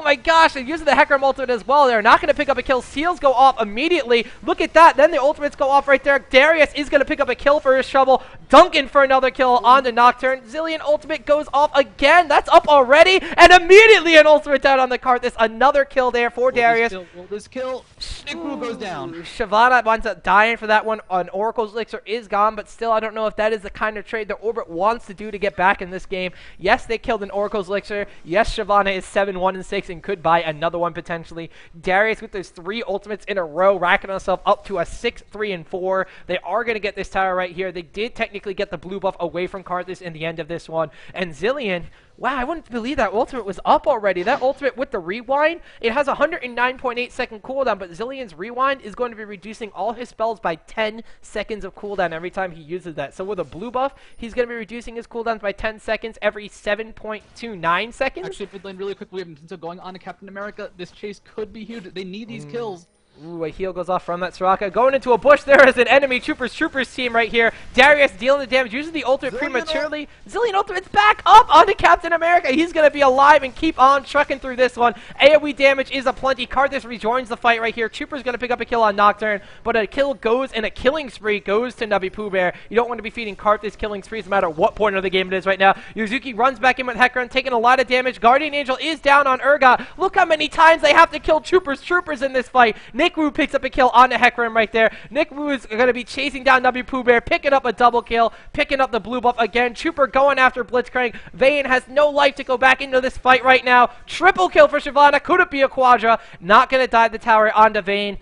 S1: my gosh, they're using the Hecarim ultimate as well. They're not going to pick up a kill. Seals go off immediately. Look at that. Then the ultimates go off right there. Darius is going to pick up a kill for his trouble. Duncan for another kill on the Nocturne. Zillion ultimate goes off again. That's up already. And immediately an ultimate down on the Karthus. Another kill there for Darius.
S2: Will this kill? Nick Wu goes down.
S1: Shyvana winds up dying for that one. An Oracle's Elixir is gone, but still I don't know if that is the kind of trade that Orbit wants to do to get back in this game. Yes, they killed an Oracle's Elixir. Yes, Shyvana is 7-1-6 and could buy another one potentially. Darius with those 3 ultimates in a row, racking himself up to a 6-3-4. They are going to get this tower right here. They did technically get the blue buff away from Karthus in the end of this one. And Zillion, wow, I wouldn't believe that ultimate was up already. That ultimate with the rewind, it has a 109.8 second cooldown, but Zillion's rewind is going to be reducing all his spells by 10 seconds of cooldown every time he uses that. So with a blue buff, he's going to be reducing his cooldowns by 10 seconds every 7.29 seconds.
S2: Actually, mid lane really quickly, so going on to Captain America, this chase could be huge. They need these kills.
S1: Ooh, a heal goes off from that Soraka. Going into a bush, there is an enemy Troopers team right here. Darius dealing the damage, using the ultimate prematurely. Zillion ultimate's back up onto Captain America. He's going to be alive and keep on trucking through this one. AoE damage is aplenty. Karthus rejoins the fight right here. Chuuper's going to pick up a kill on Nocturne, but a kill goes and a killing spree goes to Nubby Pooh Bear. You don't want to be feeding Karthus killing sprees no matter what point of the game it is right now. Yuzuki runs back in with Hecarim, taking a lot of damage. Guardian Angel is down on Urgot. Look how many times they have to kill Troopers in this fight. Nick Wu picks up a kill on the Hecarim right there. Nick Wu is going to be chasing down Nubby Pooh Bear, picking up a double kill, picking up the blue buff again. Chuuper going after Blitzcrank. Vayne has no life to go back into this fight right now. Triple kill for Shyvana. Could it be a Quadra? Not going to dive the tower onto Vayne.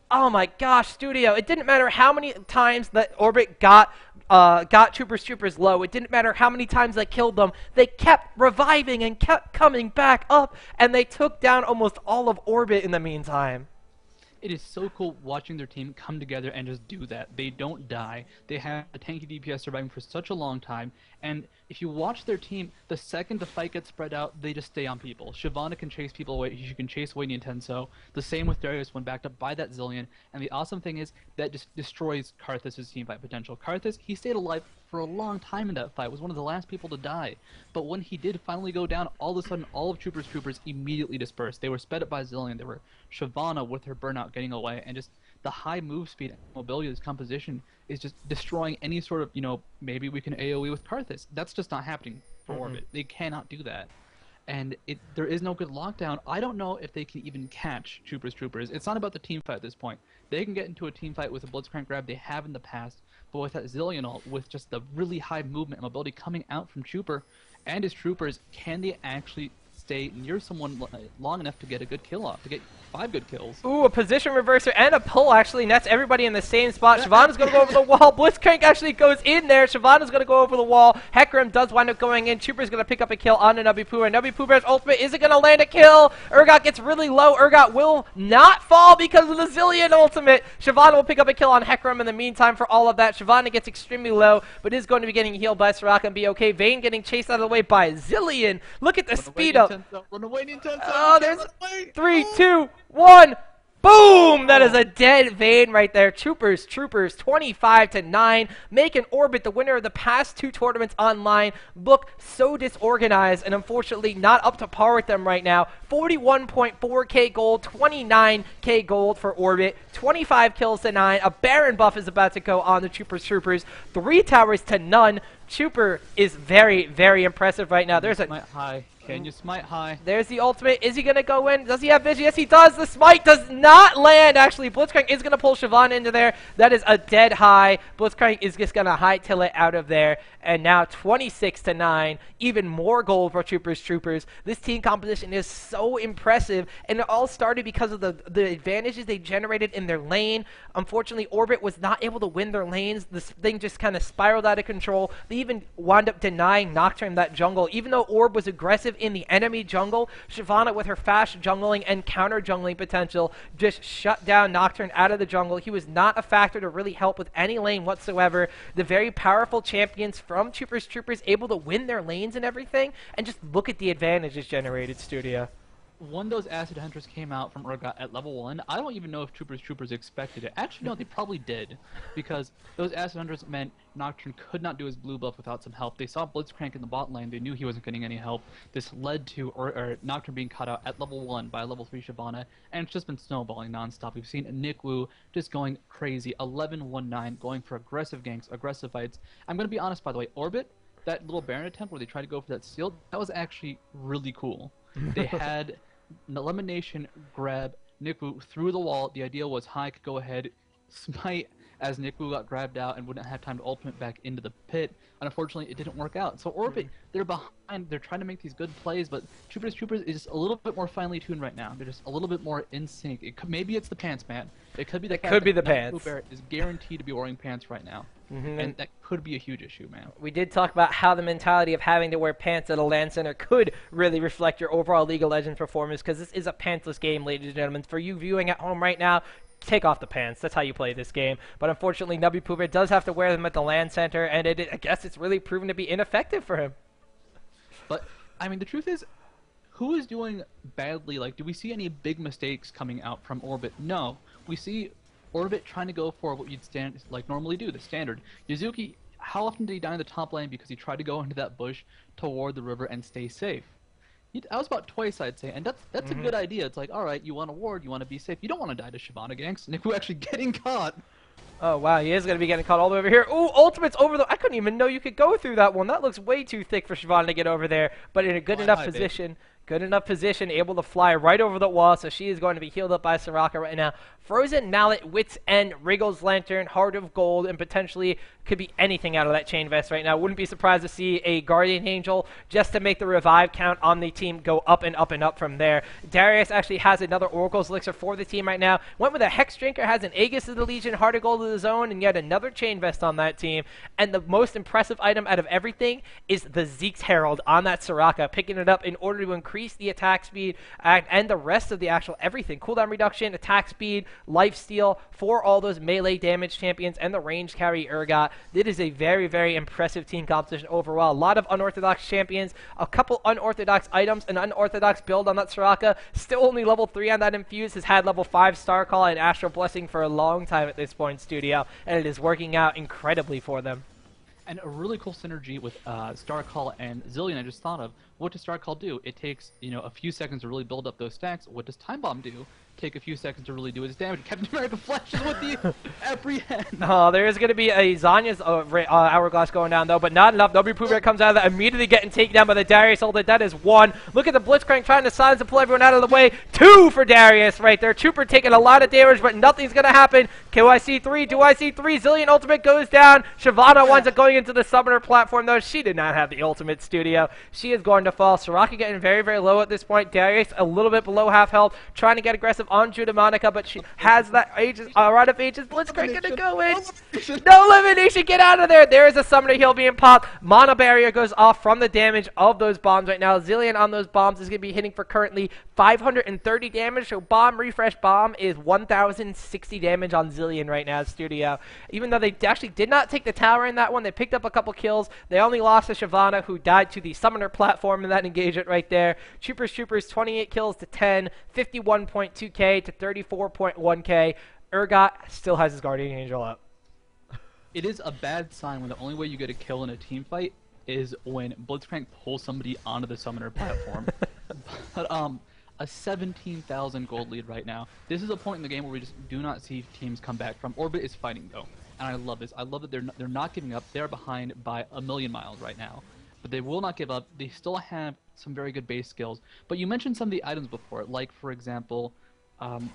S1: Oh my gosh, Studio. It didn't matter how many times that Orbit got Troopers low. It didn't matter how many times they killed them. They kept reviving and kept coming back up, and they took down almost all of Orbit in the meantime.
S2: It is so cool watching their team come together and just do that. They don't die. They have a tanky DPS surviving for such a long time. And if you watch their team, the second the fight gets spread out, they just stay on people. Shyvana can chase people away. She can chase away Nintenso. The same with Darius when backed up by that Zillion. And the awesome thing is that just destroys Karthus' teamfight potential. Karthus, he stayed alive for a long time in that fight. Was one of the last people to die. But when he did finally go down, all of a sudden all of Troopers immediately dispersed. They were sped up by Zillion. They were Shyvana with her burnout getting away, and just the high move speed and mobility of this composition is just destroying any sort of, maybe we can AoE with Karthus. That's just not happening for Orbit. They cannot do that. And there is no good lockdown. I don't know if they can even catch Troopers. It's not about the team fight at this point. They can get into a team fight with a Blitzcrank grab they have in the past, but with that Zillion ult, with just the really high movement and mobility coming out from Chuuper and his Troopers, can they actually stay near someone long enough to get a good kill off, to get 5 good kills?
S1: Ooh, a position reverser and a pull actually nets everybody in the same spot. Shyvana's going to go over the wall. Blitzcrank actually goes in there. Shyvana's going to go over the wall. Hecarim does wind up going in. Chuuper's going to pick up a kill on Nubby Pooh Bear. Nubby Pooh Bear's ultimate isn't going to land a kill. Urgot gets really low. Urgot will not fall because of the Zillion ultimate. Shyvana will pick up a kill on Hecarim in the meantime for all of that. Shyvana gets extremely low, but is going to be getting healed by Soraka and be okay. Vayne getting chased out of the way by Zillion. Look at the speed up.
S2: Run away, Nintenso.
S1: Oh, there's 3, 2, 1. Boom! That is a dead Vayne right there. Troopers, 25-9, making Orbit the winner of the past 2 tournaments online look so disorganized and unfortunately not up to par with them right now. 41.4k gold, 29k gold for Orbit, 25 kills to 9. A Baron buff is about to go on the Troopers. 3 towers to none. Chuuper is very, very impressive right now. There's a
S2: smite high. Can you smite high?
S1: There's the ultimate. Is he going to go in? Does he have vision? Yes, he does. The smite does not land, actually. Blitzcrank is going to pull Shyvana into there. That is a dead high. Blitzcrank is just going to hightail it out of there. And now 26-9. Even more gold for Troopers. This team composition is so impressive. And it all started because of the advantages they generated in their lane. Unfortunately, Orbit was not able to win their lanes. This thing just kind of spiraled out of control. They even wound up denying Nocturne that jungle. Even though Orb was aggressive in the enemy jungle, Shyvana with her fast jungling and counter jungling potential just shut down Nocturne out of the jungle. He was not a factor to really help with any lane whatsoever. The very powerful champions from Troopers able to win their lanes and everything, and just look at the advantages generated, Studio.
S2: When those Acid Hunters came out from Urgot at level 1, I don't even know if Troopers expected it. Actually, no, they probably did. Because those Acid Hunters meant Nocturne could not do his blue buff without some help. They saw Blitzcrank in the bot lane. They knew he wasn't getting any help. This led to Nocturne being caught out at level 1 by level 3 Shyvana. And it's just been snowballing nonstop. We've seen Nick Wu just going crazy. 11-1-9, going for aggressive ganks, aggressive fights. I'm going to be honest, by the way. Orbit, that little Baron attempt where they tried to go for that seal, that was actually really cool. They had an elimination grab Nick Wu through the wall. The idea was Hai could go ahead, smite as Nick Wu got grabbed out and wouldn't have time to ultimate back into the pit. Unfortunately, it didn't work out. So Orbit, they're behind. They're trying to make these good plays, but Troopers is just a little bit more finely tuned right now. They're just a little bit more in sync. Maybe it's the pants, man. It could be the
S1: pants.
S2: Chuuper is guaranteed to be wearing pants right now. And that could be a huge issue, man.
S1: We did talk about how the mentality of having to wear pants at a LAN center could really reflect your overall League of Legends performance, because this is a pantless game, ladies and gentlemen. For you viewing at home right now, take off the pants. That's how you play this game. But unfortunately, Nubby Pooh Bear does have to wear them at the LAN center, and I guess it's really proven to be ineffective for him.
S2: But, I mean, the truth is, who is doing badly? Like, do we see any big mistakes coming out from Orbit? No. We see Orbit trying to go for what you'd normally do, the standard. Yuzuki, how often did he die in the top lane because he tried to go into that bush toward the river and stay safe? That was about twice, I'd say, and that's a good idea. It's like, all right, you want a ward, you want to be safe. You don't want to die to Shyvana ganks. Niku actually getting caught.
S1: Oh, wow, he is going to be getting caught all the way over here. Ooh, ultimate's over the... I couldn't even know you could go through that one. That looks way too thick for Shyvana to get over there, but in a good enough position. Good enough position, able to fly right over the wall, so she is going to be healed up by Soraka right now. Frozen Mallet, Wit's End, Wriggle's Lantern, Heart of Gold, and potentially could be anything out of that Chain Vest right now. Wouldn't be surprised to see a Guardian Angel just to make the revive count on the team go up and up and up from there. Darius actually has another Oracle's Elixir for the team right now. Went with a Hex Drinker, has an Aegis of the Legion, Heart of Gold of the Zone, and yet another Chain Vest on that team. And the most impressive item out of everything is the Zeke's Herald on that Soraka, picking it up in order to increase the attack speed and the rest of the actual everything. Cooldown reduction, attack speed, lifesteal for all those melee damage champions and the range carry Urgot. It is a very, very impressive team composition overall. A lot of unorthodox champions, a couple unorthodox items, an unorthodox build on that Soraka. Still only level 3 on that Infuse. Has had level 5 Star Call and Astral Blessing for a long time at this point in Studio, and it is working out incredibly for them.
S2: And a really cool synergy with Star Call and Zillion I just thought of. What does Star Call do? It takes, a few seconds to really build up those stacks. What does Time Bomb do? Take a few seconds to really do its damage. Captain America flashes with the apprehend.
S1: There is going to be a Zanya's hourglass going down, though, but not enough. W Pooh Bear comes out of that, immediately getting taken down by the Darius ult. That is 1. Look at the Blitzcrank trying to silence and pull everyone out of the way. 2 for Darius right there. Chuuper taking a lot of damage, but nothing's going to happen. Do I see 3? Do I see 3? Zillion ultimate goes down. Shyvana winds up going into the summoner platform, though. She did not have the ultimate, Studio. She is going to fall. Soraka getting very, very low at this point. Darius a little bit below half health, trying to get aggressive on Judamonica, but she has that Aegis, Rod of Aegis. Blitzcrank gonna go in. No elimination, get out of there. There is a summoner heal being popped. Mana barrier goes off from the damage of those bombs right now. Zillion on those bombs is gonna be hitting for currently 530 damage, so bomb refresh bomb is 1060 damage on Zillion right now, Studio. Even though they actually did not take the tower in that one, they picked up a couple kills. They only lost to Shyvana, who died to the summoner platform in that engagement right there. Troopers 28 kills to 10, 51.2k to 34.1k. Urgot still has his Guardian Angel up.
S2: It is a bad sign when the only way you get a kill in a team fight is when Blitzcrank pulls somebody onto the summoner platform. But a 17,000 gold lead right now. This is a point in the game where we just do not see teams come back from. Orbit is fighting though, and I love this. I love that they're not giving up. They're behind by a million miles right now, but they will not give up. They still have some very good base skills. But you mentioned some of the items before, like for example,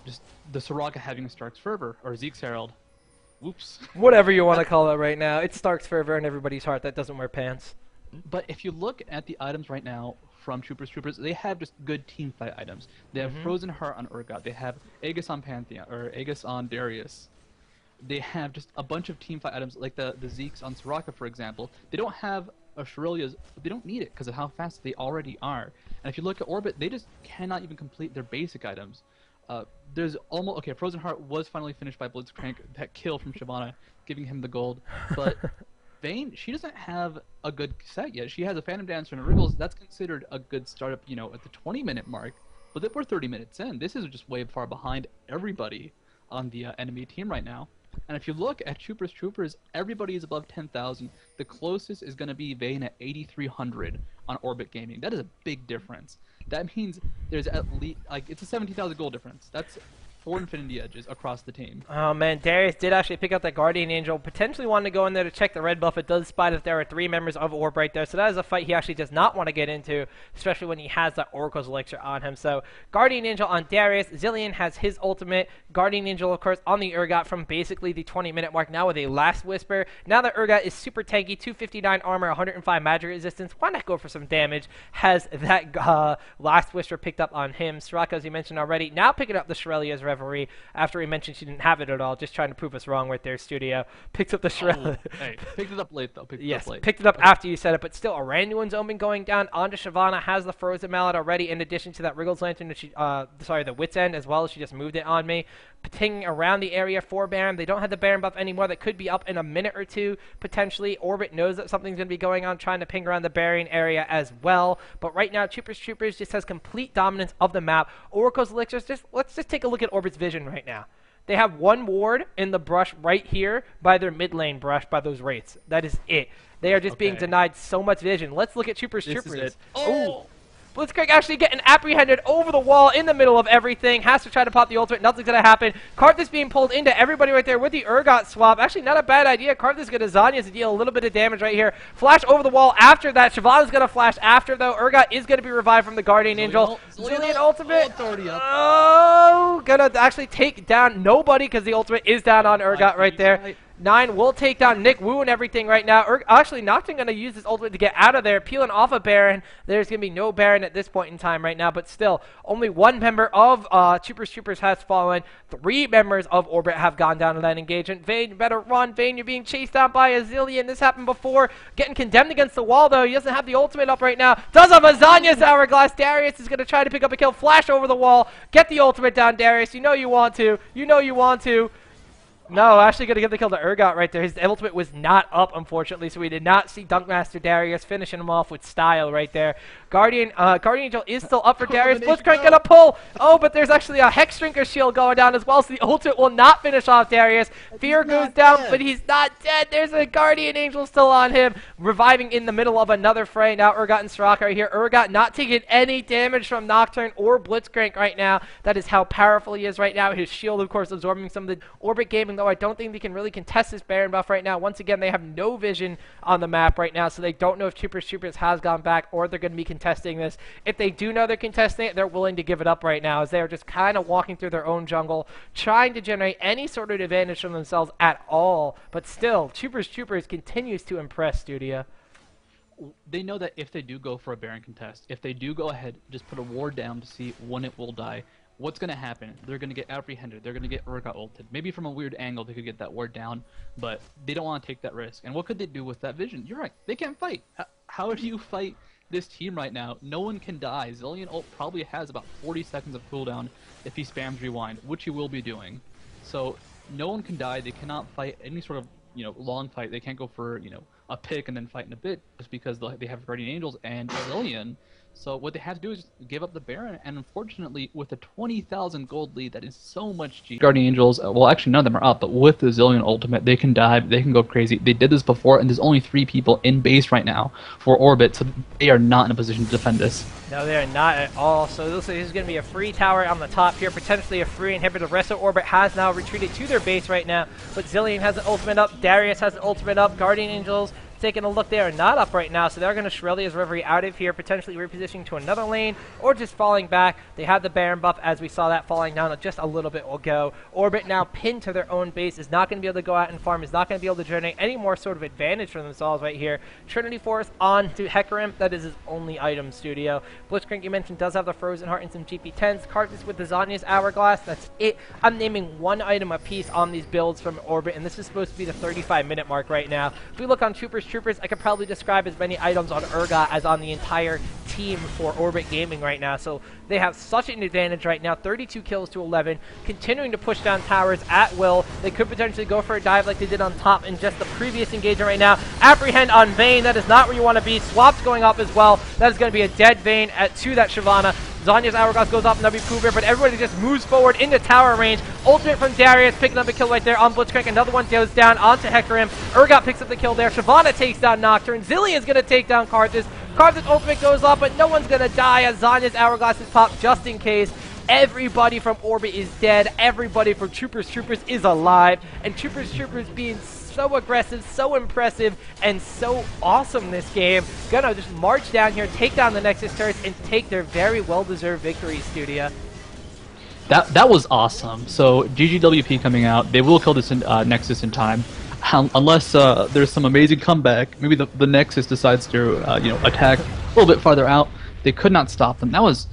S2: just the Soraka having a Stark's Fervor or Zeke's Herald. Whoops.
S1: Whatever you want to call it right now. It's Stark's Fervor in everybody's heart that doesn't wear pants.
S2: But if you look at the items right now from Troopers, they have just good team fight items. They have Frozen Heart on Urgot. They have Aegis on Pantheon, or Aegis on Darius. They have just a bunch of team fight items, like the Zeke's on Soraka, for example. They don't have a Shurelya's, but they don't need it because of how fast they already are. And if you look at Orbit, they just cannot even complete their basic items. There's almost... Okay, Frozen Heart was finally finished by Blitzcrank, that kill from Shyvana, giving him the gold. But Vayne, she doesn't have a good set yet. She has a Phantom Dancer and a Wriggles. That's considered a good startup, at the 20-minute mark. But we're 30 minutes in. This is just way far behind everybody on the enemy team right now. And if you look at Troopers, everybody is above 10,000. The closest is going to be Vayne at 8,300 on Orbit Gaming. That is a big difference. That means there's at least, it's a 17,000 gold difference. That's 4 Infinity Edges across the team.
S1: Oh man, Darius did actually pick up that Guardian Angel. Potentially wanted to go in there to check the red buff. It does spot if there are 3 members of Orb right there. So that is a fight he actually does not want to get into, especially when he has that Oracle's Elixir on him. So Guardian Angel on Darius. Zillion has his ultimate. Guardian Angel, of course, on the Urgot from basically the 20-minute mark now with a Last Whisper. Now that Urgot is super tanky, 259 armor, 105 magic resistance. Why not go for some damage? Has that Last Whisper picked up on him. Soraka, as you mentioned already, now picking up the Shurelya's Rev referee after he mentioned she didn't have it at all, just trying to prove us wrong right there, studio. Picks up the Shrill.
S2: Hey, picked it up late, though.
S1: Picked it up after you said it, but still, a Randuin's Omen going down onto Shyvana, has the Frozen Mallet already, in addition to that Wriggles Lantern, that she, the Wit's End as well. She just moved it on me. Pinging around the area for Baron. They don't have the Baron buff anymore. That could be up in a minute or two, potentially. Orbit knows that something's going to be going on, trying to ping around the Baron area as well. But right now, Troopers just has complete dominance of the map. Oracle's Elixirs, let's just take a look at Orbit's vision right now. They have one ward in the brush right here by their mid lane brush by those Wraiths. That is it. They are just being denied so much vision. Let's look at Troopers. Oh! Blitzcrank actually getting apprehended over the wall in the middle of everything. Has to try to pop the ultimate. Nothing's going to happen. Karthus being pulled into everybody right there with the Urgot swap. Actually, not a bad idea. Karthus going to Zhonya's to deal a little bit of damage right here. Flash over the wall after that. Shyvana's going to flash after, though. Urgot is going to be revived from the Guardian Angel. Zillion ultimate. Oh, going to actually take down nobody because the ultimate is down on Urgot right there. 9 will take down Nick Wu and everything right now. Actually, Nocturne going to use this ultimate to get out of there, peeling off a Baron. There's going to be no Baron at this point in time right now, but still, only one member of Troopers has fallen. 3 members of Orbit have gone down in that engagement. Vayne, you better run. Vayne, you're being chased down by a Zillion. This happened before. Getting condemned against the wall, though. He doesn't have the ultimate up right now. Does have a Zanya's Hourglass. Darius is going to try to pick up a kill. Flash over the wall. Get the ultimate down, Darius. You know you want to. You know you want to. No, actually going to give the kill to Urgot right there. His ultimate was not up, unfortunately, so we did not see Dunkmaster Darius finishing him off with style right there. Guardian Angel is still up for Darius. Blitzcrank going to pull. Oh, but there's actually a Hex Drinker shield going down as well, so the ultimate will not finish off Darius. Fear goes down, but he's not dead. There's a Guardian Angel still on him, reviving in the middle of another fray. Now Urgot and Soraka are here. Urgot not taking any damage from Nocturne or Blitzcrank right now. That is how powerful he is right now. His shield, of course, absorbing some of the Orbit Gaming, though I don't think they can really contest this Baron buff right now. Once again, they have no vision on the map right now, so they don't know if Troopers has gone back or they're going to be contesting this. If they do know they're contesting it, they're willing to give it up right now, as they are just kind of walking through their own jungle, trying to generate any sort of advantage from themselves at all. But still, Troopers continues to impress, Studia.
S2: They know that if they do go for a Baron contest, if they do go ahead, just put a ward down to see when it will die, what's going to happen? They're going to get apprehended. They're going to get Urgot ulted. Maybe from a weird angle they could get that ward down, but they don't want to take that risk. And what could they do with that vision? You're right. They can't fight. How do you fight this team right now? No one can die. Zillion ult probably has about 40 seconds of cooldown if he spams rewind, which he will be doing. So no one can die. They cannot fight any sort of long fight. They can't go for a pick and then fight in a bit just because they have Guardian Angels and Zillion. So what they have to do is give up the Baron, and unfortunately, with a 20,000 gold lead, that is so much G. Guardian Angels, well, actually none of them are up, but with the Zillion ultimate, they can dive, they can go crazy. They did this before, and there's only 3 people in base right now for Orbit, so they are not in a position to defend this.
S1: No, they are not at all. So this is going to be a free tower on the top here, potentially a free inhibitor. The rest of Orbit has now retreated to their base right now, but Zillion has an ultimate up, Darius has an ultimate up, Guardian Angels taking a look, they are not up right now, so they're going to Shirelia's Reverie out of here, potentially repositioning to another lane, or just falling back. They have the Baron buff, as we saw that falling down just a little bit will go. Orbit now pinned to their own base, is not going to be able to go out and farm, is not going to be able to generate any more sort of advantage for themselves right here. Trinity Force on to Hecarim, that is his only item, Studio. Blitzcrank, you mentioned, does have the Frozen Heart and some GP10s. Karthus with the Zanya's Hourglass, that's it. I'm naming one item a piece on these builds from Orbit, and this is supposed to be the 35-minute mark right now. If we look on Troopers, I could probably describe as many items on Urgot as on the entire team for Orbit Gaming right now. So they have such an advantage right now, 32 kills to 11, continuing to push down towers at will. They could potentially go for a dive like they did on top in just the previous engagement right now. Apprehend on Vayne, that is not where you want to be. Swaps going up as well. That is going to be a dead Vayne to that Shyvana. Zanya's Hourglass goes off, and that'll be Pooh Bear, but everybody just moves forward into tower range. Ultimate from Darius, picking up a kill right there on Blitzcrank. Another one goes down onto Hecarim. Urgot picks up the kill there. Shyvana takes down Nocturne. Zillion's going to take down Karthus. Karthus' ultimate goes off, but no one's going to die as Zanya's Hourglass is popped just in case. Everybody from Orbit is dead. Everybody from Troopers is alive. And Troopers being so aggressive, so impressive, and so awesome this game. Gonna just march down here, take down the Nexus turrets, and take their very well-deserved victory, Studia.
S2: That was awesome. So GGWP coming out, they will kill this Nexus in time. Unless there's some amazing comeback, maybe the Nexus decides to attack a little bit farther out. They could not stop them. That was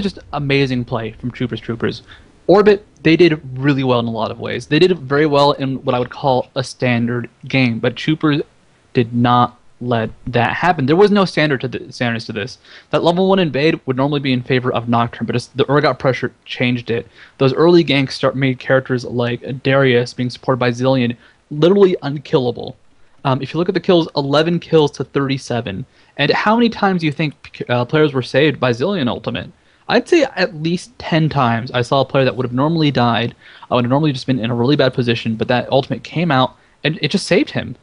S2: just amazing play from Troopers. Orbit, they did really well in a lot of ways. They did it very well in what I would call a standard game, but Chuuper did not let that happen. There was no standards to this. That level 1 invade would normally be in favor of Nocturne, but the Urgot pressure changed it. Those early ganks made characters like Darius being supported by Zillion literally unkillable. If you look at the kills, 11 kills to 37. And how many times do you think players were saved by Zillion Ultimate? I'd say at least 10 times I saw a player that would have normally died, would have normally just been in a really bad position, but that ultimate came out and it just saved him.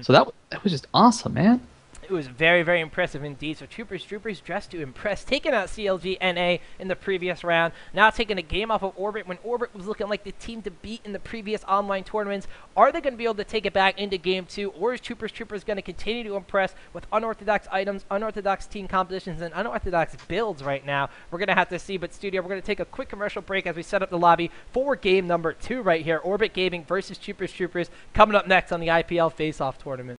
S2: So that was just awesome, man.
S1: It was very, very impressive indeed. So Troopers dressed to impress, taking out clg.na in the previous round. Now taking a game off of Orbit when Orbit was looking like the team to beat in the previous online tournaments. Are they going to be able to take it back into game 2, or is Troopers going to continue to impress with unorthodox items, unorthodox team compositions, and unorthodox builds right now? We're going to have to see, but Studio, we're going to take a quick commercial break as we set up the lobby for game number 2 right here. Orbit Gaming versus Troopers coming up next on the IPL Face Off tournament.